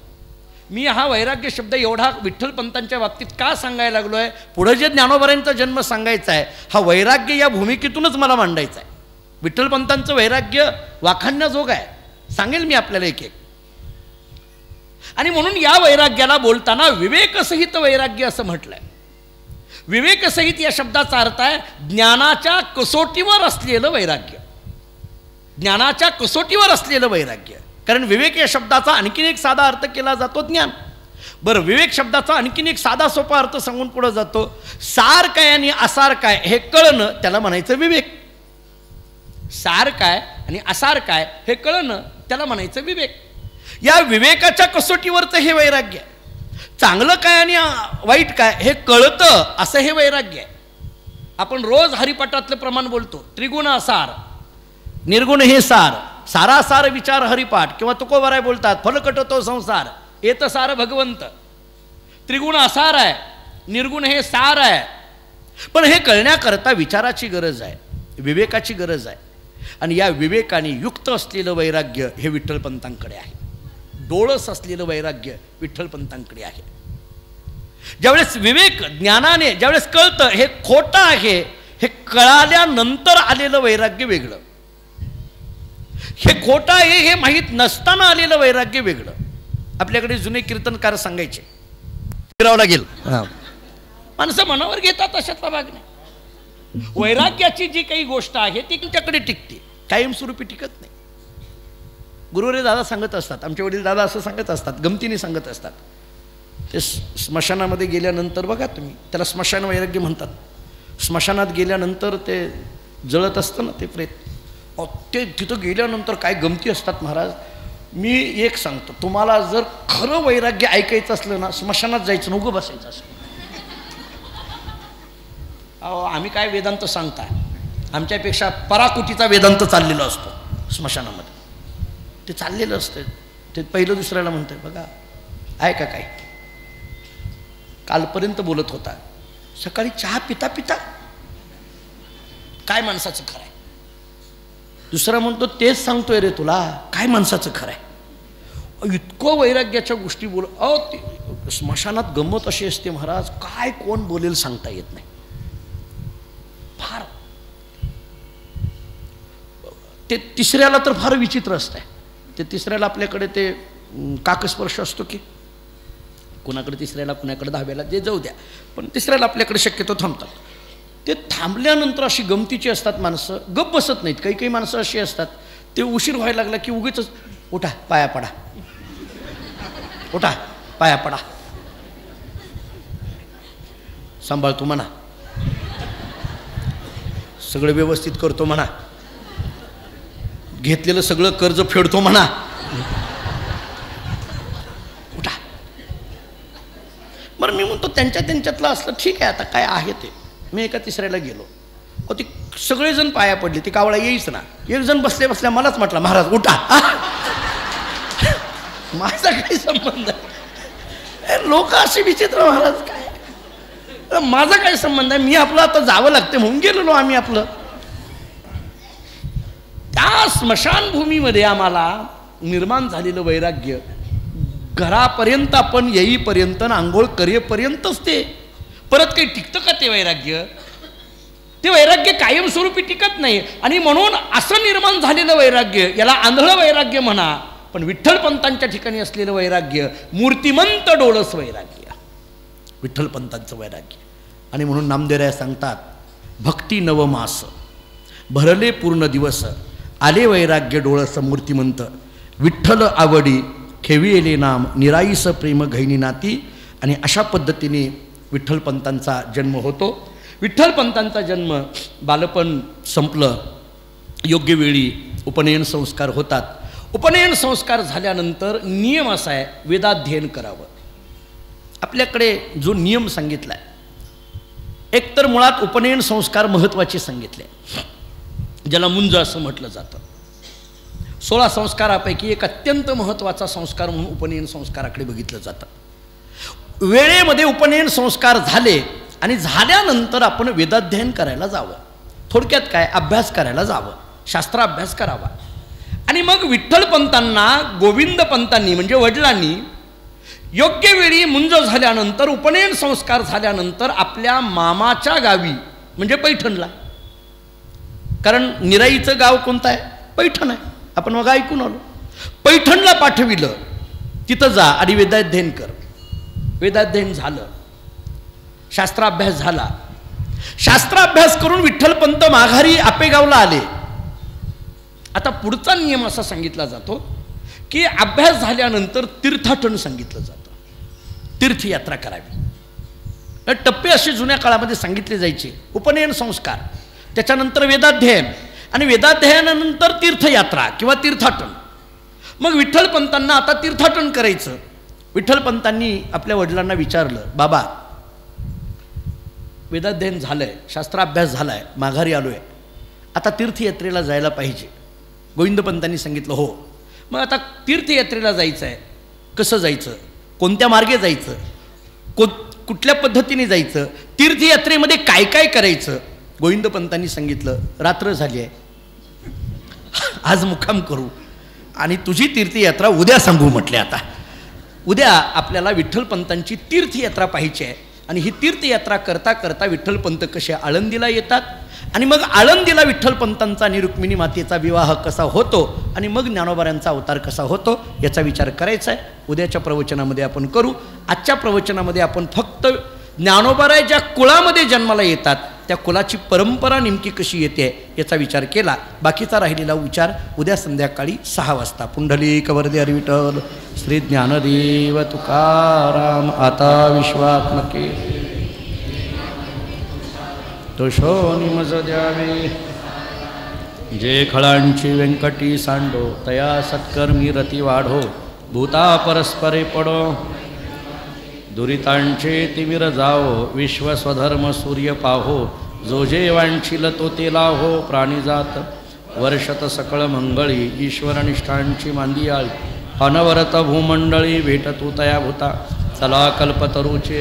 मी हा वैराग्य शब्द एवढा विठ्ठलपंतांच्या बाबतीत का सांगायला लागलो आहे, पुढे जे ज्ञानोबारांचा जन्म सांगायचा आहे हा वैराग्य या भूमिकेतूनच मला मांडायचा आहे. विठ्ठलपंतांचं वैराग्य वाखाणण्याजोग आहे, सांगेल मी आपल्याला एक एक. आणि म्हणून या वैराग्याला बोलताना विवेकसहित वैराग्य असं म्हटलंय. विवेकसहित या शब्दाचा अर्थ आहे ज्ञानाच्या कसोटीवर असलेलं वैराग्य. ज्ञानाच्या कसोटीवर असलेलं वैराग्य. कारण विवेक या शब्दाचा आणखीन एक साधा अर्थ केला जातो ज्ञान. बरं, विवेक शब्दाचा आणखीन एक साधा सोपा अर्थ सांगून पुढे जातो, सार काय आणि असार काय हे कळणं त्याला म्हणायचं विवेक. सार काय आणि असार काय हे कळणं त्याला म्हणायचं विवेक. या विवेकाच्या कसोटीवरचं हे वैराग्य. चांगलं काय आणि वाईट काय हे कळतं असं हे वैराग्य आहे. आपण रोज हरिपाठातलं प्रमाण बोलतो, त्रिगुण असार निर्गुण हे सार, सारासार विचार हरिपाठ, किंवा तुकोबाराय बोलतात फलकटतो संसार येत सार भगवंत. त्रिगुण असार आहे, निर्गुण हे सार आहे. पण हे कळण्याकरता विचाराची गरज आहे, विवेकाची गरज आहे. आणि या विवेकाने युक्त असलेलं वैराग्य हे विठ्ठलपंतांकडे आहे. डोळस असलेलं वैराग्य विठ्ठलपंतांकडे आहे. ज्यावेळेस विवेक ज्ञानाने ज्यावेळेस कळतं हे खोटं आहे, हे कळाल्यानंतर आलेलं वैराग्य वेगळं. हे खोटं आहे हे माहीत नसताना आलेलं वैराग्य वेगळं. आपल्याकडे जुने कीर्तनकार सांगायचे, फिरावं लागेल, माणसं मनावर घेतात अशातला भाग नाही. वैराग्याची जी काही गोष्ट आहे ती तुमच्याकडे टिकते, कायमस्वरूपी टिकत नाही. गुरुवरे दादा सांगत असतात, आमचे वडील दादा असं सांगत असतात, गमतीने सांगत असतात. ते स्मशानामध्ये गेल्यानंतर बघा तुम्ही, त्याला स्मशान वैराग्य म्हणतात. स्मशानात गेल्यानंतर ते जळत असतं ना ते प्रेत, ते तिथं गेल्यानंतर काय गमती असतात महाराज. मी एक सांगतो तुम्हाला, जर खरं वैराग्य ऐकायचं असलं ना, स्मशानात जायचं, उगं बसायचं असं. अहो आम्ही काय वेदांत सांगताय, आमच्यापेक्षा पराकुटीचा वेदांत चाललेला असतो स्मशानामध्ये. ते चाललेलं असतं. ते पहिलं दुसऱ्याला म्हणतंय बघा ऐका काय, कालपर्यंत बोलत होता, सकाळी चहा पिता पिता काय माणसाचं खरं आहे. दुसरा म्हणतो तेच सांगतोय रे तुला, काय माणसाचं खरं आहे. इतकं वैराग्याच्या गोष्टी बोल. अहो स्मशानात गंमत अशी असते महाराज, काय कोण बोलेल सांगता येत नाही. फार ते तिसऱ्याला तर फार विचित्र असतंय. ते तिसऱ्याला आपल्याकडे ते काकस्पर्श असतो की, कुणाकडे तिसऱ्याला कुणाकडे दहाव्याला जे जाऊ द्या, पण तिसऱ्याला आपल्याकडे शक्यतो थांबतात. ते थांबल्यानंतर अशी गमतीची असतात माणसं, गप बसत नाहीत. काही काही माणसं अशी असतात, ते उशीर व्हायला लागला की उगीच उठा पाया पडा, उठा पाया पडा, सांभाळतो म्हणा, सगळं व्यवस्थित करतो म्हणा, घेतलेलं सगळं कर्ज फेडतो म्हणा, उठा. बरं मी म्हणतो त्यांच्यातलं असलं ठीक आहे, आता काय आहे ते. मी एका तिसऱ्याला गेलो, ती सगळेजण पाया पडले, ती कावळा येईच ना. एक जण बसल्या बसल्या मलाच म्हटला महाराज उठा. माझा काही संबंध आहे. लोक असे विचित्र महाराज, काय माझा काय संबंध आहे. मी आपलं आता जावं लागते म्हणून गेलेलो आम्ही आपलं. त्या स्मशानभूमीमध्ये आम्हाला निर्माण झालेलं वैराग्य घरापर्यंत आपण येईपर्यंत आंघोळ करेपर्यंतच ते. परत काही टिकतं का ते वैराग्य? ते वैराग्य कायमस्वरूपी टिकत नाही. आणि म्हणून असं निर्माण झालेलं वैराग्य, याला आंधळं वैराग्य म्हणा, पण विठ्ठलपंतांच्या ठिकाणी असलेलं वैराग्य मूर्तिमंत डोळस वैराग्य, विठ्ठलपंतांचं वैराग्य. आणि म्हणून नामदेवराय सांगतात, भक्ती नवमास भरले पूर्ण दिवस, आले वैराग्य डोळस मूर्तिमंत, विठ्ठल आवडी खेविले नाम, निराईस प्रेम घैनी नाती. आणि अशा पद्धतीने विठ्ठलपंतांचा जन्म होतो. विठ्ठलपंतांचा जन्म, बालपण संपलं, योग्य वेळी उपनयन संस्कार होतात. उपनयन संस्कार झाल्यानंतर नियम असा आहे, वेदाध्ययन करावं. आपल्याकडे जो नियम सांगितला आहे, एकतर मुळात उपनयन संस्कार महत्त्वाचे सांगितले, ज्याला मुंज असं म्हटलं जातं. 16 संस्कारापैकी एक अत्यंत महत्त्वाचा संस्कार म्हणून उपनयन संस्काराकडे बघितलं जातं. वेळेमध्ये उपनयन संस्कार झाले आणि झाल्यानंतर आपण वेदाध्ययन करायला जावं. थोडक्यात काय, अभ्यास करायला जावं, शास्त्राभ्यास करावा. आणि मग विठ्ठलपंतांना गोविंदपंतांनी म्हणजे वडिलांनी योग्य वेळी मुंज झाल्यानंतर, उपनयन संस्कार झाल्यानंतर आपल्या मामाच्या गावी म्हणजे पैठणला, कारण निराईचं गाव कोणतं आहे? पैठण आहे. आपण मग ऐकून आलो. पैठणला पाठविलं, तिथं जा आणि वेदाध्ययन कर. वेदाध्ययन झालं, शास्त्राभ्यास झाला. शास्त्राभ्यास करून विठ्ठलपंत माघारी आपेगावला आले. आता पुढचा नियम असा सांगितला जातो की अभ्यास झाल्यानंतर तीर्थाटन सांगितलं जातं, तीर्थयात्रा करावी. टप्पे असे जुन्या काळामध्ये सांगितले जायचे. उपनयन संस्कार, त्याच्यानंतर वेदाध्ययन, आणि वेदाध्ययनानंतर तीर्थयात्रा किंवा तीर्थाटन. मग विठ्ठलपंतांना आता तीर्थाटन करायचं. विठ्ठलपंतांनी आपल्या वडिलांना विचारलं, बाबा वेदाध्ययन झालंय, शास्त्राभ्यास झालाय, माघारी आलोय, आता तीर्थयात्रेला जायला पाहिजे. गोविंदपंतांनी सांगितलं हो. मग आता तीर्थयात्रेला जायचं आहे, कसं जायचं, कोणत्या मार्गे जायचं, कुठल्या पद्धतीने जायचं, तीर्थयात्रेमध्ये काय काय करायचं. गोविंदपंतांनी सांगितलं, रात्र झाली आहे, आज मुक्काम करू आणि तुझी तीर्थयात्रा उद्या सांगू म्हटले. आता उद्या आपल्याला विठ्ठलपंतांची तीर्थयात्रा पाहायची आहे. आणि ही तीर्थयात्रा करता करता विठ्ठलपंत कसे आळंदीला येतात, आणि मग आळंदीला विठ्ठलपंतांचा आणि रुक्मिणी मातेचा विवाह कसा होतो, आणि मग ज्ञानोबारांचा अवतार कसा होतो, याचा विचार करायचा आहे. उद्याच्या प्रवचनामध्ये आपण करू. आजच्या प्रवचनामध्ये आपण फक्त ज्ञानोबाराय ज्या कुळामध्ये जन्माला येतात त्या कुलाची परंपरा नेमकी कशी येते याचा विचार केला. बाकीचा राहिलेला विचार उद्या संध्याकाळी 6 वाजता. पुंडलिक वरदे हरी विठ्ठल श्री ज्ञानदेव तुकाराम. आता विश्वात्मके तो शोनी मज द्यावे जे खळांची व्यंकटी सांडो तया सत्कर्मी रती वाढो भूता परस्परे पडो दुरितांचे तिमिर जाओ विश्व स्वधर्म सूर्य पाहो जो जे वांछिल तो ते लाहो प्राणीजात वर्षत सकळ मंगळी ईश्वरनिष्ठांची मांदियाळी अनवरत भूमंडळी भेटतू तया भूता चला कल्पतरूचे